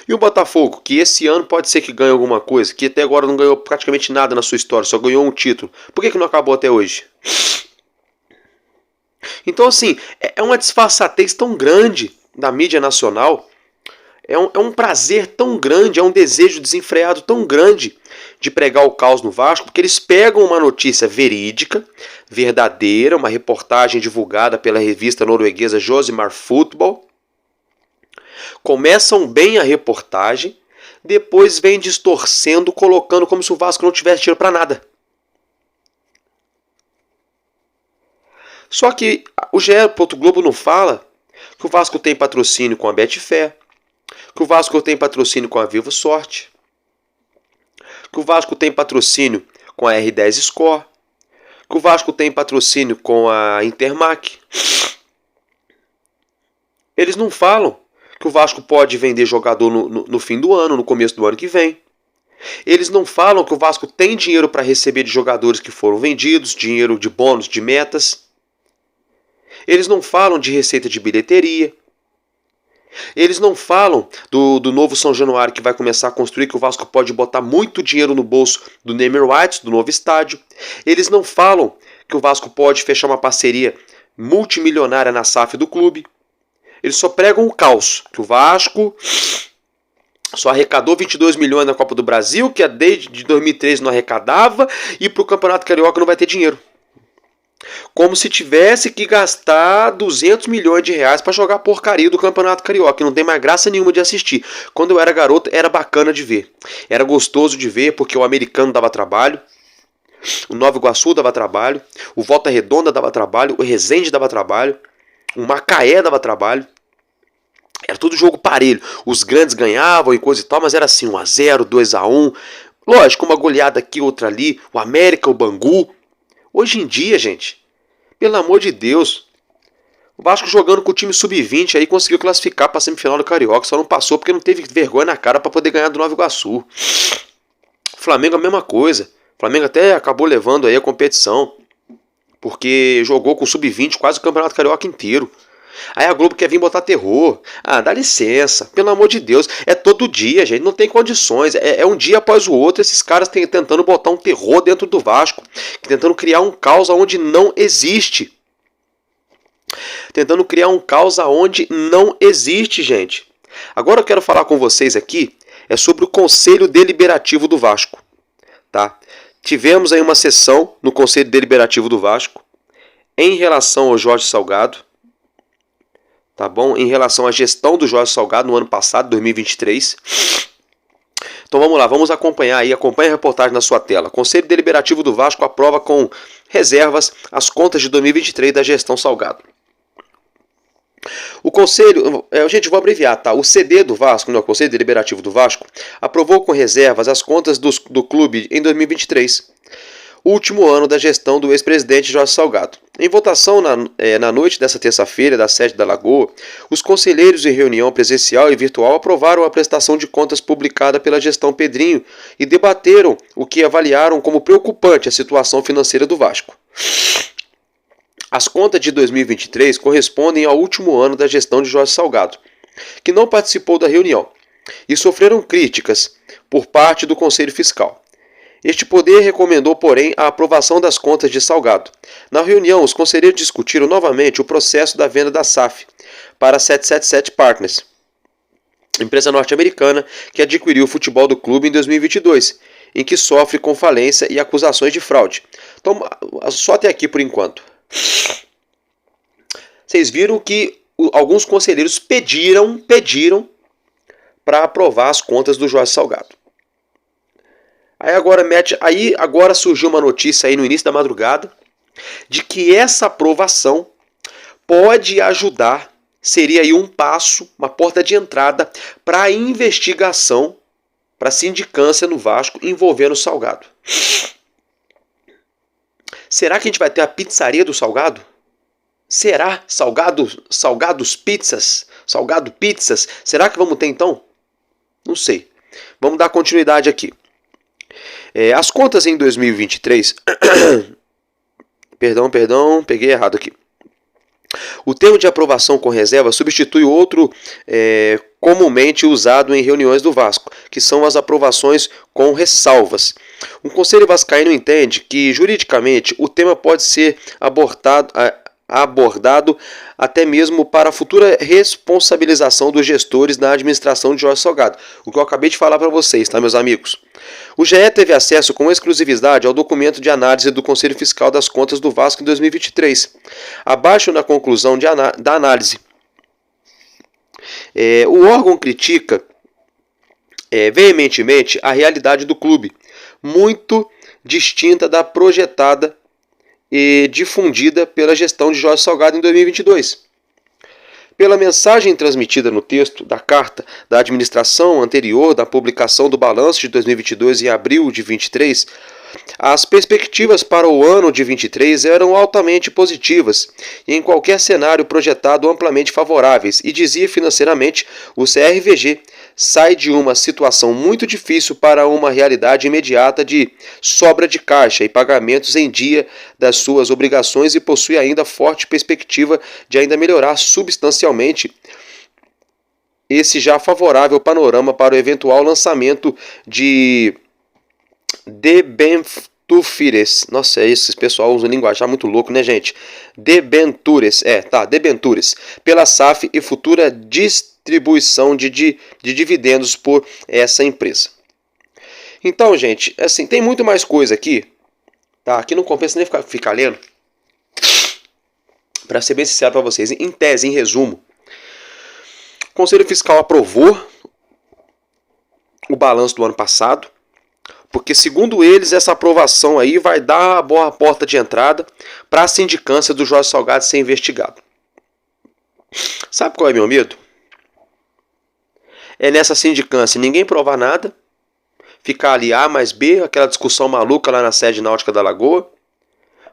E o Botafogo, que esse ano pode ser que ganhe alguma coisa, que até agora não ganhou praticamente nada na sua história, só ganhou um título. Por que não acabou até hoje? Então, assim, é uma disfarçatez tão grande da mídia nacional, é um prazer tão grande, é um desejo desenfreado tão grande de pregar o caos no Vasco, porque eles pegam uma notícia verídica, verdadeira, uma reportagem divulgada pela revista norueguesa Josimar Futebol, começam bem a reportagem, depois vem distorcendo, colocando como se o Vasco não tivesse dinheiro para nada. Só que o GE. Globo não fala que o Vasco tem patrocínio com a Betfair, que o Vasco tem patrocínio com a Vivo Sorte, que o Vasco tem patrocínio com a R10 Score, que o Vasco tem patrocínio com a Intermac. Eles não falam que o Vasco pode vender jogador no fim do ano, no começo do ano que vem. Eles não falam que o Vasco tem dinheiro para receber de jogadores que foram vendidos, dinheiro de bônus, de metas. Eles não falam de receita de bilheteria. Eles não falam do novo São Januário que vai começar a construir, que o Vasco pode botar muito dinheiro no bolso do Neymer White, do novo estádio. Eles não falam que o Vasco pode fechar uma parceria multimilionária na SAF do clube. Eles só pregam o caos, que o Vasco só arrecadou 22 milhões na Copa do Brasil, que desde 2013 não arrecadava, e para o Campeonato Carioca não vai ter dinheiro. Como se tivesse que gastar 200 milhões de reais para jogar a porcaria do Campeonato Carioca, e não tem mais graça nenhuma de assistir. Quando eu era garoto, era bacana de ver. Era gostoso de ver, porque o Americano dava trabalho, o Nova Iguaçu dava trabalho, o Volta Redonda dava trabalho, o Resende dava trabalho, o Macaé dava trabalho. Era tudo jogo parelho. Os grandes ganhavam e coisa e tal, mas era assim, 1-0, 2-1. Lógico, uma goleada aqui, outra ali. O América, o Bangu. Hoje em dia, gente, pelo amor de Deus, o Vasco jogando com o time sub-20 aí conseguiu classificar para a semifinal do Carioca. Só não passou porque não teve vergonha na cara para poder ganhar do Nova Iguaçu. O Flamengo a mesma coisa. O Flamengo até acabou levando aí a competição, porque jogou com o sub-20 quase o Campeonato Carioca inteiro. Aí a Globo quer vir botar terror. Ah, dá licença, pelo amor de Deus. É todo dia, gente, não tem condições. É um dia após o outro, esses caras tentando botar um terror dentro do Vasco, tentando criar um caos onde não existe. Tentando criar um caos onde não existe, gente. Agora eu quero falar com vocês aqui sobre o Conselho Deliberativo do Vasco. Tá? Tivemos aí uma sessão no Conselho Deliberativo do Vasco em relação ao Jorge Salgado. Tá bom? Em relação à gestão do Jorge Salgado no ano passado, 2023. Então vamos lá, vamos acompanhar aí, acompanhe a reportagem na sua tela. Conselho Deliberativo do Vasco aprova com reservas as contas de 2023 da gestão Salgado. O Conselho, gente, vou abreviar, tá? O CD do Vasco, o Conselho Deliberativo do Vasco, aprovou com reservas as contas do clube em 2023. Último ano da gestão do ex-presidente Jorge Salgado. Em votação na noite dessa terça-feira, da sede da Lagoa, os conselheiros em reunião presencial e virtual aprovaram a prestação de contas publicada pela gestão Pedrinho e debateram o que avaliaram como preocupante a situação financeira do Vasco. As contas de 2023 correspondem ao último ano da gestão de Jorge Salgado, que não participou da reunião, e sofreram críticas por parte do Conselho Fiscal. Este poder recomendou, porém, a aprovação das contas de Salgado. Na reunião, os conselheiros discutiram novamente o processo da venda da SAF para a 777 Partners, empresa norte-americana que adquiriu o futebol do clube em 2022, em que sofre com falência e acusações de fraude. Então, só até aqui por enquanto. Vocês viram que alguns conselheiros pediram para aprovar as contas do Jorge Salgado. Agora surgiu uma notícia aí no início da madrugada de que essa aprovação pode ajudar, seria aí um passo, uma porta de entrada para a investigação, para a sindicância no Vasco envolvendo o Salgado. Será que a gente vai ter a pizzaria do Salgado? Será? Salgados Pizzas? Salgado Pizzas? Será que vamos ter então? Não sei. Vamos dar continuidade aqui. As contas em 2023... Perdão, peguei errado aqui. O termo de aprovação com reserva substitui outro comumente usado em reuniões do Vasco, que são as aprovações com ressalvas. O Conselho Vascaíno entende que, juridicamente, o tema pode ser abordado até mesmo para a futura responsabilização dos gestores na administração de Jorge Salgado. O que eu acabei de falar para vocês, tá, meus amigos? O GE teve acesso com exclusividade ao documento de análise do Conselho Fiscal das Contas do Vasco em 2023. Abaixo na conclusão da análise, o órgão critica veementemente a realidade do clube, muito distinta da projetada e difundida pela gestão de Jorge Salgado em 2022. Pela mensagem transmitida no texto da carta da administração anterior da publicação do balanço de 2022 em abril de 2023, as perspectivas para o ano de 2023 eram altamente positivas e em qualquer cenário projetado amplamente favoráveis, e dizia financeiramente o CRVG sai de uma situação muito difícil para uma realidade imediata de sobra de caixa e pagamentos em dia das suas obrigações e possui ainda forte perspectiva de ainda melhorar substancialmente esse já favorável panorama para o eventual lançamento de debentures. Nossa, esse pessoal usa um linguajar muito louco, né, gente? Debentures, debentures, pela SAF e futura distribuição de dividendos por essa empresa. Então, gente, assim, tem muito mais coisa aqui, tá? Aqui não compensa nem ficar lendo. Para ser bem sincero para vocês, em tese, em resumo, o Conselho Fiscal aprovou o balanço do ano passado, porque, segundo eles, essa aprovação aí vai dar a boa porta de entrada para a sindicância do Jorge Salgado ser investigado. Sabe qual é meu medo? É nessa sindicância ninguém provar nada, ficar ali A mais B, aquela discussão maluca lá na sede náutica da Lagoa,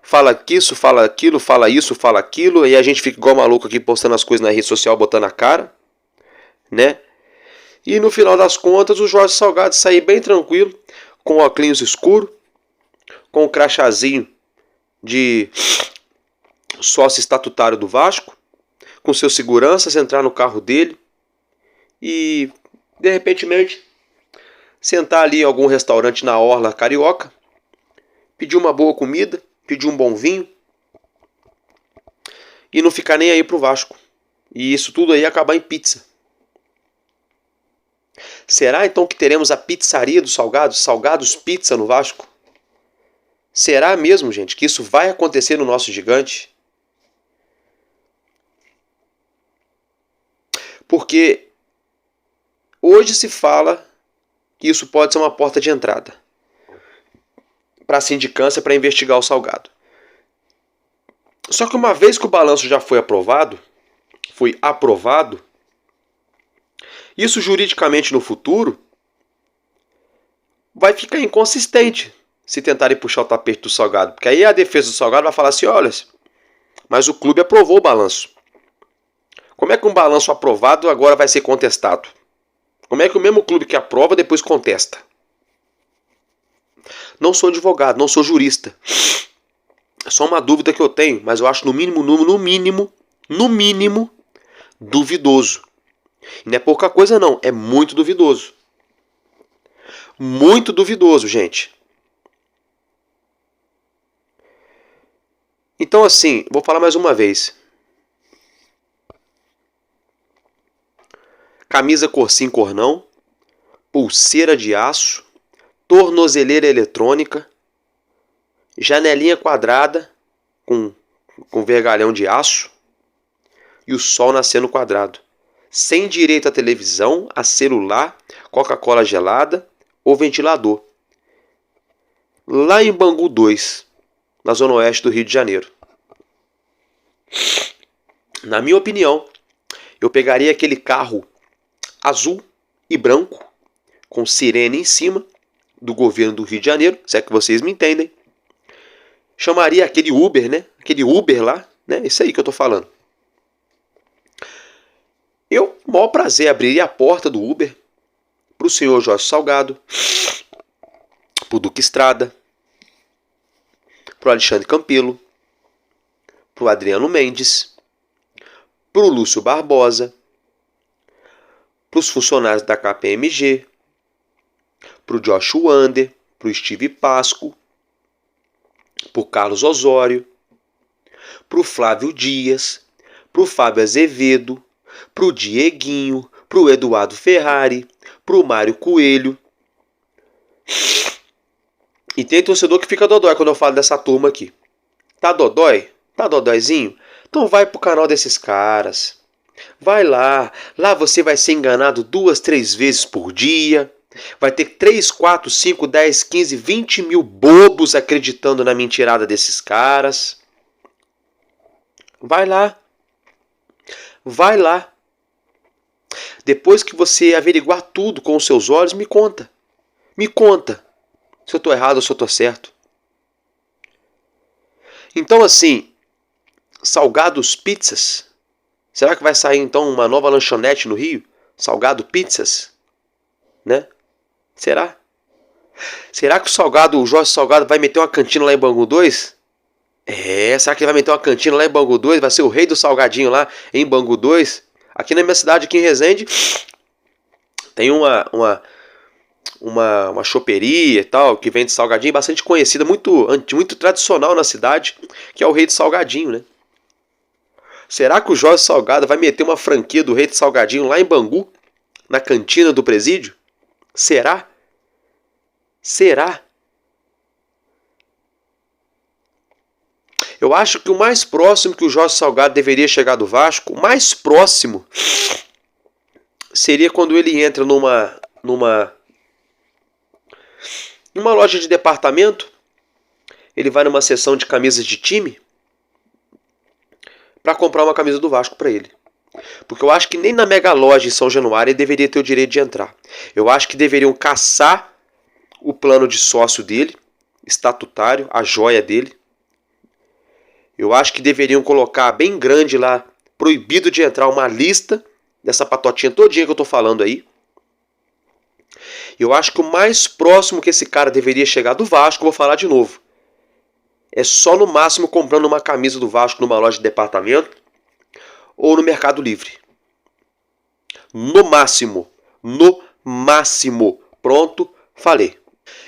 fala isso, fala aquilo, fala isso, fala aquilo, e a gente fica igual maluco aqui postando as coisas na rede social, botando a cara, né? E no final das contas o Jorge Salgado sair bem tranquilo, com o óculos escuro, com o crachazinho de sócio estatutário do Vasco, com seus seguranças, entrar no carro dele e, de repentemente, sentar ali em algum restaurante na orla carioca, pedir uma boa comida, pedir um bom vinho e não ficar nem aí pro Vasco. E isso tudo aí acabar em pizza. Será então que teremos a pizzaria do Salgados, Salgados Pizza no Vasco? Será mesmo, gente, que isso vai acontecer no nosso gigante? Porque hoje se fala que isso pode ser uma porta de entrada para a sindicância para investigar o Salgado. Só que uma vez que o balanço já foi aprovado, isso juridicamente no futuro vai ficar inconsistente se tentarem puxar o tapete do Salgado. Porque aí a defesa do Salgado vai falar assim, olha, mas o clube aprovou o balanço. Como é que um balanço aprovado agora vai ser contestado? Como é que o mesmo clube que aprova depois contesta? Não sou advogado, não sou jurista. É só uma dúvida que eu tenho, mas eu acho no mínimo, duvidoso. E não é pouca coisa não, é muito duvidoso. Muito duvidoso, gente. Então assim, vou falar mais uma vez. Camisa cor sim, cor não, pulseira de aço, tornozeleira eletrônica, janelinha quadrada com vergalhão de aço e o sol nascendo quadrado. Sem direito a televisão, a celular, Coca-Cola gelada ou ventilador. Lá em Bangu 2, na zona oeste do Rio de Janeiro. Na minha opinião, eu pegaria aquele carro azul e branco, com sirene em cima, do governo do Rio de Janeiro, se é que vocês me entendem. Chamaria aquele Uber, né? Aquele Uber lá, né? Isso aí que eu tô falando. Eu, com o maior prazer, abriria a porta do Uber pro senhor Jorge Salgado, pro Duque Estrada, pro Alexandre Campelo, pro Adriano Mendes, pro Lúcio Barbosa, pros funcionários da KPMG, pro Josh Wander, pro Steve Pasco, pro Carlos Osório, pro Flávio Dias, pro Fábio Azevedo, pro Dieguinho, pro Eduardo Ferrari, pro Mário Coelho. E tem torcedor que fica dodói quando eu falo dessa turma aqui. Tá dodói? Tá dodóizinho? Então vai pro canal desses caras. Vai lá. Lá você vai ser enganado 2, 3 vezes por dia. Vai ter 3, 4, 5, 10, 15, 20 mil bobos acreditando na mentirada desses caras. Vai lá. Vai lá. Depois que você averiguar tudo com os seus olhos, me conta. Me conta se eu estou errado ou se eu estou certo. Então assim, Salgados Pizzas. Será que vai sair então uma nova lanchonete no Rio? Salgado Pizzas? né? Será? Será que o Jorge Salgado vai meter uma cantina lá em Bangu 2? Será que ele vai meter uma cantina lá em Bangu 2? Vai ser o rei do salgadinho lá em Bangu 2? Aqui na minha cidade, aqui em Resende, tem uma choperia e tal, que vende salgadinho, bastante conhecida, muito tradicional na cidade, que é o rei do salgadinho, né? Será que o Jorge Salgado vai meter uma franquia do rei do salgadinho lá em Bangu, na cantina do presídio? Será? Será? Eu acho que o mais próximo que o Jorge Salgado deveria chegar do Vasco, o mais próximo, seria quando ele entra numa loja de departamento, ele vai numa seção de camisas de time para comprar uma camisa do Vasco para ele. Porque eu acho que nem na mega loja em São Januário ele deveria ter o direito de entrar. Eu acho que deveriam caçar o plano de sócio dele, estatutário, a joia dele. Eu acho que deveriam colocar bem grande lá, proibido de entrar, uma lista dessa patotinha todinha que eu tô falando aí. Eu acho que o mais próximo que esse cara deveria chegar do Vasco, vou falar de novo, é só no máximo comprando uma camisa do Vasco numa loja de departamento ou no Mercado Livre. No máximo. No máximo. Pronto, falei.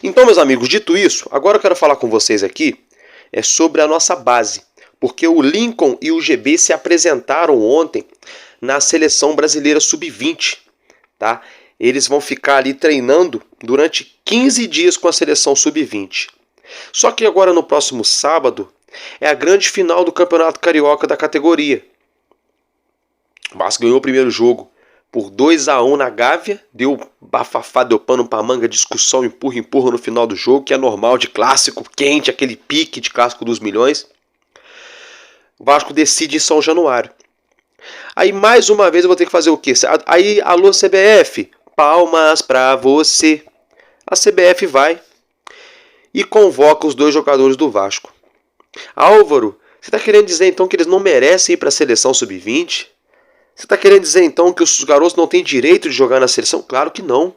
Então, meus amigos, dito isso, agora eu quero falar com vocês aqui sobre a nossa base. Porque o Lincoln e o GB se apresentaram ontem na Seleção Brasileira Sub-20. Tá? Eles vão ficar ali treinando durante 15 dias com a Seleção Sub-20. Só que agora no próximo sábado é a grande final do Campeonato Carioca da categoria. O Vasco ganhou o primeiro jogo por 2-1 na Gávea, deu bafafá, deu pano pra manga, discussão, empurra no final do jogo, que é normal de clássico quente, aquele pique de clássico dos milhões. O Vasco decide em São Januário. Aí mais uma vez eu vou ter que fazer o quê? Aí, alô CBF, palmas pra você. A CBF vai e convoca os 2 jogadores do Vasco. Álvaro, você está querendo dizer então que eles não merecem ir para a seleção sub-20? Você está querendo dizer então que os garotos não têm direito de jogar na seleção? Claro que não.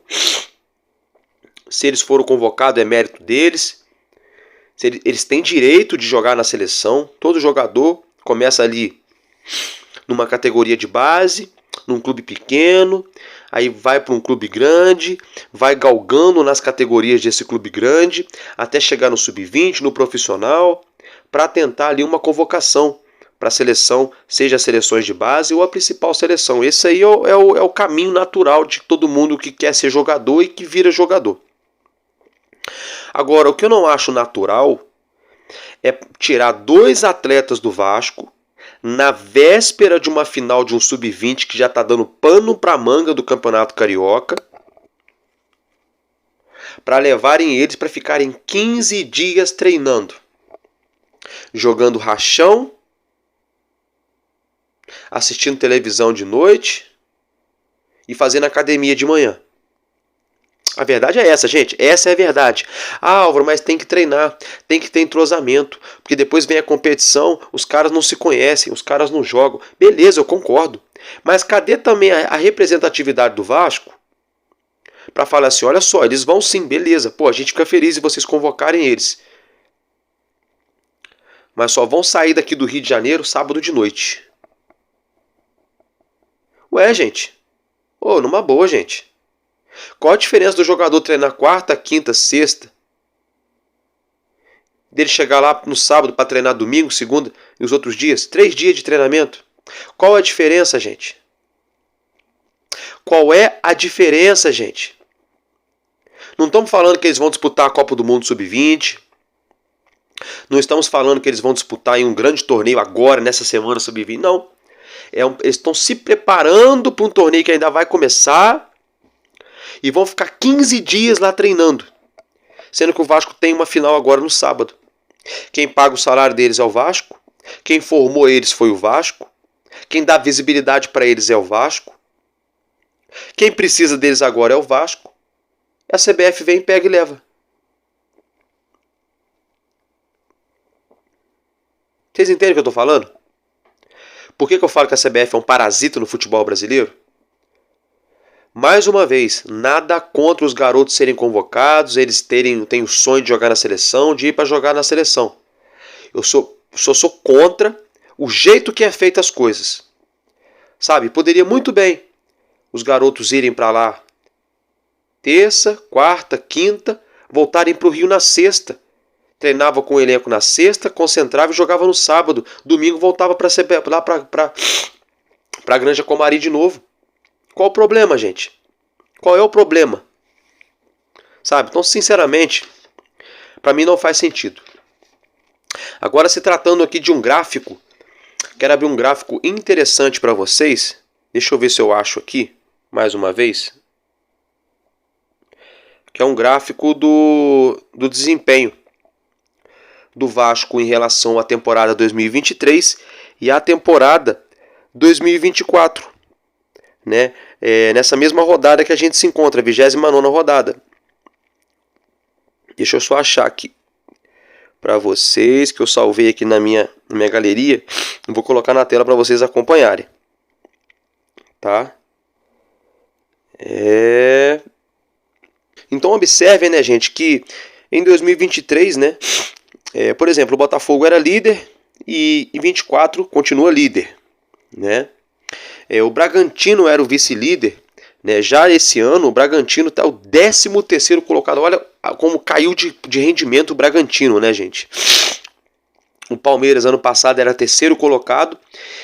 Se eles foram convocados é mérito deles. Eles têm direito de jogar na seleção. Todo jogador começa ali numa categoria de base, num clube pequeno, aí vai para um clube grande, vai galgando nas categorias desse clube grande, até chegar no sub-20, no profissional, para tentar ali uma convocação para a seleção, seja as seleções de base ou a principal seleção. Esse aí é o caminho natural de todo mundo que quer ser jogador e que vira jogador. Agora, o que eu não acho natural é tirar 2 atletas do Vasco na véspera de uma final de um sub-20 que já está dando pano para manga do Campeonato Carioca, para levarem eles para ficarem 15 dias treinando, jogando rachão, assistindo televisão de noite e fazendo academia de manhã. A verdade é essa, gente. Essa é a verdade. Álvaro, mas tem que treinar, tem que ter entrosamento, porque depois vem a competição, os caras não se conhecem, os caras não jogam. Beleza, eu concordo. Mas cadê também a representatividade do Vasco? Para falar assim, olha só, eles vão sim, beleza. Pô, a gente fica feliz de vocês convocarem eles. Mas só vão sair daqui do Rio de Janeiro sábado de noite. Ué, gente. Numa boa, gente. Qual a diferença do jogador treinar quarta, quinta, sexta? Dele chegar lá no sábado para treinar domingo, segunda e os outros dias? 3 dias de treinamento. Qual a diferença, gente? Qual é a diferença, gente? Não estamos falando que eles vão disputar a Copa do Mundo Sub-20. Não estamos falando que eles vão disputar em um grande torneio agora, nessa semana Sub-20. Não. Eles estão se preparando para um torneio que ainda vai começar e vão ficar 15 dias lá treinando. Sendo que o Vasco tem uma final agora no sábado. Quem paga o salário deles é o Vasco. Quem formou eles foi o Vasco. Quem dá visibilidade para eles é o Vasco. Quem precisa deles agora é o Vasco. A CBF vem, pega e leva. Vocês entendem o que eu estou falando? Por que eu falo que a CBF é um parasita no futebol brasileiro? Mais uma vez, nada contra os garotos serem convocados, eles têm o sonho de jogar na seleção, de ir para jogar na seleção. Eu sou contra o jeito que é feito as coisas. Sabe, poderia muito bem os garotos irem para lá terça, quarta, quinta, voltarem para o Rio na sexta. Treinava com o elenco na sexta, concentrava e jogava no sábado. Domingo voltava lá para a Granja Comari de novo. Qual o problema, gente? Qual é o problema? Sabe? Então, sinceramente, para mim não faz sentido. Agora, se tratando aqui de um gráfico, quero abrir um gráfico interessante para vocês. Deixa eu ver se eu acho aqui, mais uma vez. Que é um gráfico do desempenho do Vasco em relação à temporada 2023 e à temporada 2024. Né? Nessa mesma rodada que a gente se encontra, a 29ª rodada. Deixa eu só achar aqui para vocês, que eu salvei aqui na minha galeria. Vou colocar na tela para vocês acompanharem. Tá? Então observem, né, gente, que em 2023, né, por exemplo, o Botafogo era líder e em 24 continua líder, né? O Bragantino era o vice-líder, né? Já esse ano o Bragantino está o 13º colocado. Olha como caiu de rendimento o Bragantino, né, gente? O Palmeiras ano passado era 3º colocado,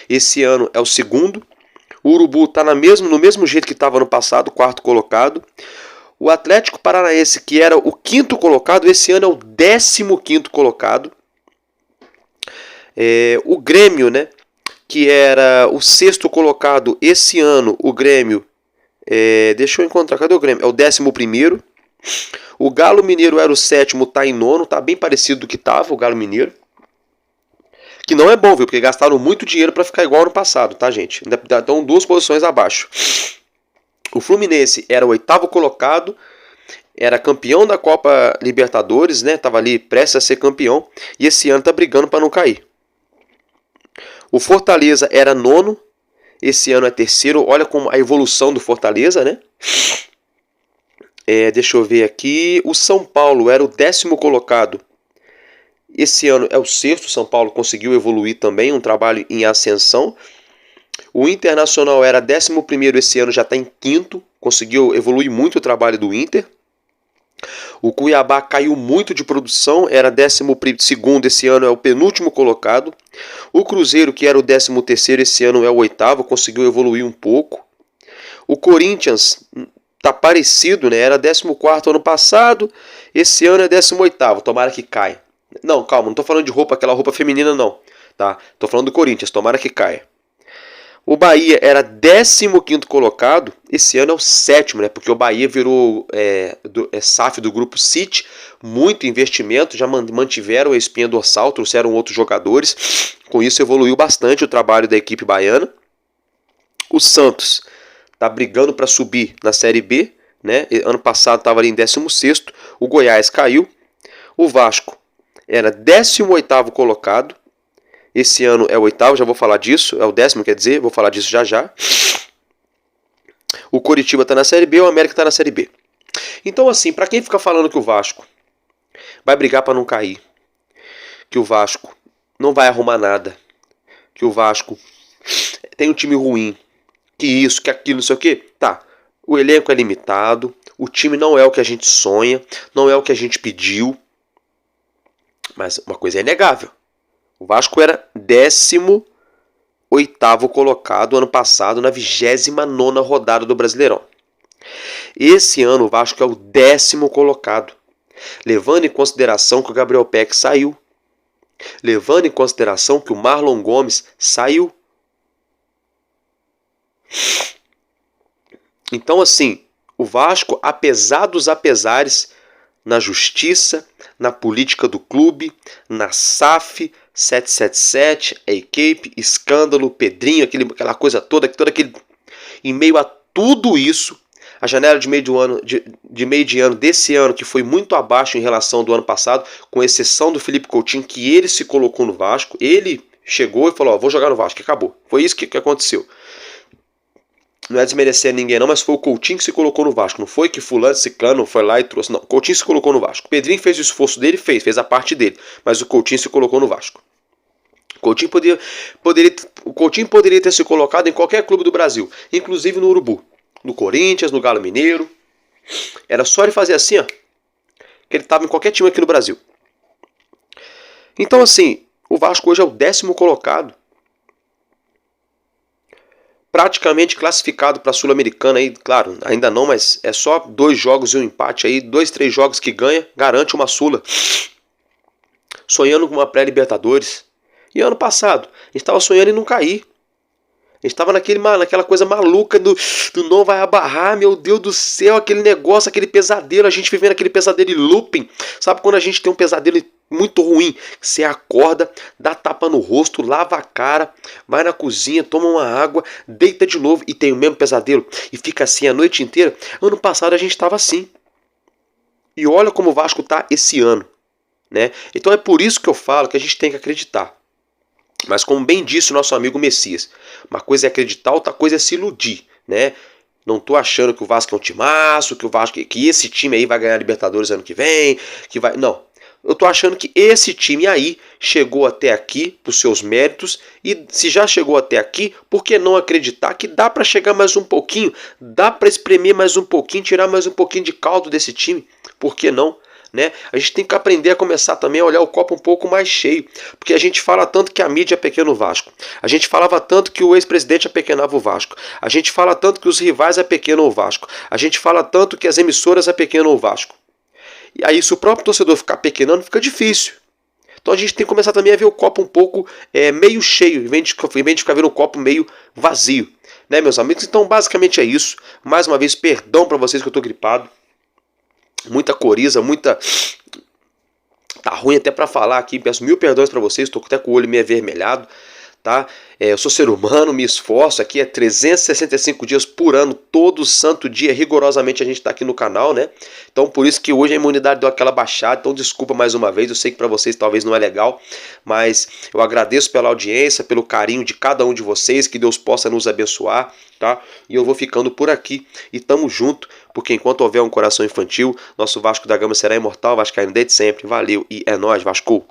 esse ano é o 2º. O Urubu está no mesmo jeito que estava ano passado, 4º colocado. O Atlético Paranaense, que era o 5º colocado, esse ano é o 15º colocado. O Grêmio, né, que era o 6º colocado, esse ano o Grêmio, deixa eu encontrar, cadê o Grêmio? É o 11º. O Galo Mineiro era o 7º, está em 9º, está bem parecido do que estava o Galo Mineiro. Que não é bom, viu? Porque gastaram muito dinheiro para ficar igual ano passado, tá, gente? Estão 2 posições abaixo. O Fluminense era o 8º colocado, era campeão da Copa Libertadores, né? Tava ali prestes a ser campeão, e esse ano tá brigando para não cair. O Fortaleza era 9º, esse ano é 3º. Olha como a evolução do Fortaleza, né? Deixa eu ver aqui. O São Paulo era o 10º colocado. Esse ano é o 6º, o São Paulo conseguiu evoluir também, um trabalho em ascensão. O Internacional era 11º, esse ano já está em 5º, conseguiu evoluir muito o trabalho do Inter. O Cuiabá caiu muito de produção, era 12º, esse ano é o penúltimo colocado. O Cruzeiro, que era o 13º, esse ano é o 8º, conseguiu evoluir um pouco. O Corinthians está parecido, né? Era 14º ano passado, esse ano é 18º, tomara que caia. Não, calma, não estou falando de roupa, aquela roupa feminina não, tá? Estou falando do Corinthians, tomara que caia. O Bahia era 15º colocado, esse ano é o 7º, né? Porque o Bahia virou SAF do grupo City, muito investimento, já mantiveram a espinha dorsal, trouxeram outros jogadores, com isso evoluiu bastante o trabalho da equipe baiana. O Santos está brigando para subir na Série B, né? Ano passado estava ali em 16º, o Goiás caiu. O Vasco era 18º colocado, esse ano é o 8º, já vou falar disso, é o 10º, quer dizer, vou falar disso já já. O Coritiba está na Série B, o América está na Série B. Então assim, para quem fica falando que o Vasco vai brigar para não cair, que o Vasco não vai arrumar nada, que o Vasco tem um time ruim, que isso, que aquilo, não sei o que, tá, o elenco é limitado, o time não é o que a gente sonha, não é o que a gente pediu, mas uma coisa é inegável. O Vasco era 18º colocado ano passado na 29ª rodada do Brasileirão. Esse ano o Vasco é o 10º colocado. Levando em consideração que o Gabriel Peck saiu. Levando em consideração que o Marlon Gomes saiu. Então assim, o Vasco, apesar dos apesares, na justiça, na política do clube, na SAF, 777, a equipe, escândalo, Pedrinho, aquela coisa toda, em meio a tudo isso, a janela de meio de ano desse ano, que foi muito abaixo em relação do ano passado, com exceção do Felipe Coutinho, que ele se colocou no Vasco, ele chegou e falou, vou jogar no Vasco, acabou. Foi isso que aconteceu. não é desmerecer ninguém não, mas foi o Coutinho que se colocou no Vasco. Não foi que fulano, ciclano foi lá e trouxe. Não, o Coutinho se colocou no Vasco. O Pedrinho fez o esforço dele, fez a parte dele. Mas o Coutinho se colocou no Vasco. O Coutinho poderia ter se colocado em qualquer clube do Brasil, inclusive no Urubu, no Corinthians, no Galo Mineiro. Era só ele fazer assim, ó, que ele estava em qualquer time aqui no Brasil. Então assim, o Vasco hoje é o 10º colocado, praticamente classificado para a Sul-Americana aí, claro, ainda não, mas é só 2 jogos e um empate aí, 2, 3 jogos que ganha, garante uma Sula. Sonhando com uma pré-Libertadores. E ano passado, a gente estava sonhando em não cair. A gente estava naquela coisa maluca do não vai abarrar, meu Deus do céu, aquele negócio, aquele pesadelo, a gente vivendo aquele pesadelo em looping. Sabe quando a gente tem um pesadelo muito ruim? Você acorda, dá tapa no rosto, lava a cara, vai na cozinha, toma uma água, deita de novo e tem o mesmo pesadelo. E fica assim a noite inteira. Ano passado a gente estava assim. E olha como o Vasco está esse ano, né? Então é por isso que eu falo que a gente tem que acreditar. Mas como bem disse o nosso amigo Messias, uma coisa é acreditar, outra coisa é se iludir, né? Não tô achando que o Vasco é um timaço, que esse time aí vai ganhar a Libertadores ano que vem, que vai... Não, eu tô achando que esse time aí chegou até aqui por seus méritos, e se já chegou até aqui, por que não acreditar que dá para chegar mais um pouquinho, dá para espremer mais um pouquinho, tirar mais um pouquinho de caldo desse time? Por que não? Né? A gente tem que aprender a começar também a olhar o copo um pouco mais cheio, porque a gente fala tanto que a mídia apequena o Vasco, a gente falava tanto que o ex-presidente apequenava o Vasco, a gente fala tanto que os rivais apequenam o Vasco, a gente fala tanto que as emissoras apequenam o Vasco. E aí, se o próprio torcedor ficar pequenando, fica difícil. Então a gente tem que começar também a ver o copo um pouco meio cheio, em vez de ficar vendo o copo meio vazio, né, meus amigos? Então basicamente é isso. Mais uma vez, perdão para vocês que eu tô gripado. Muita coriza, muita... Tá ruim até pra falar aqui, peço 1000 perdões pra vocês, tô até com o olho meio avermelhado, tá? Eu sou ser humano, me esforço aqui, 365 dias por ano, todo santo dia, rigorosamente a gente tá aqui no canal, né? Então por isso que hoje a imunidade deu aquela baixada, então desculpa mais uma vez, eu sei que pra vocês talvez não é legal, mas eu agradeço pela audiência, pelo carinho de cada um de vocês, que Deus possa nos abençoar, tá? E eu vou ficando por aqui e tamo junto, porque enquanto houver um coração infantil, nosso Vasco da Gama será imortal, vascaíno desde sempre. Valeu e é nóis, Vasco!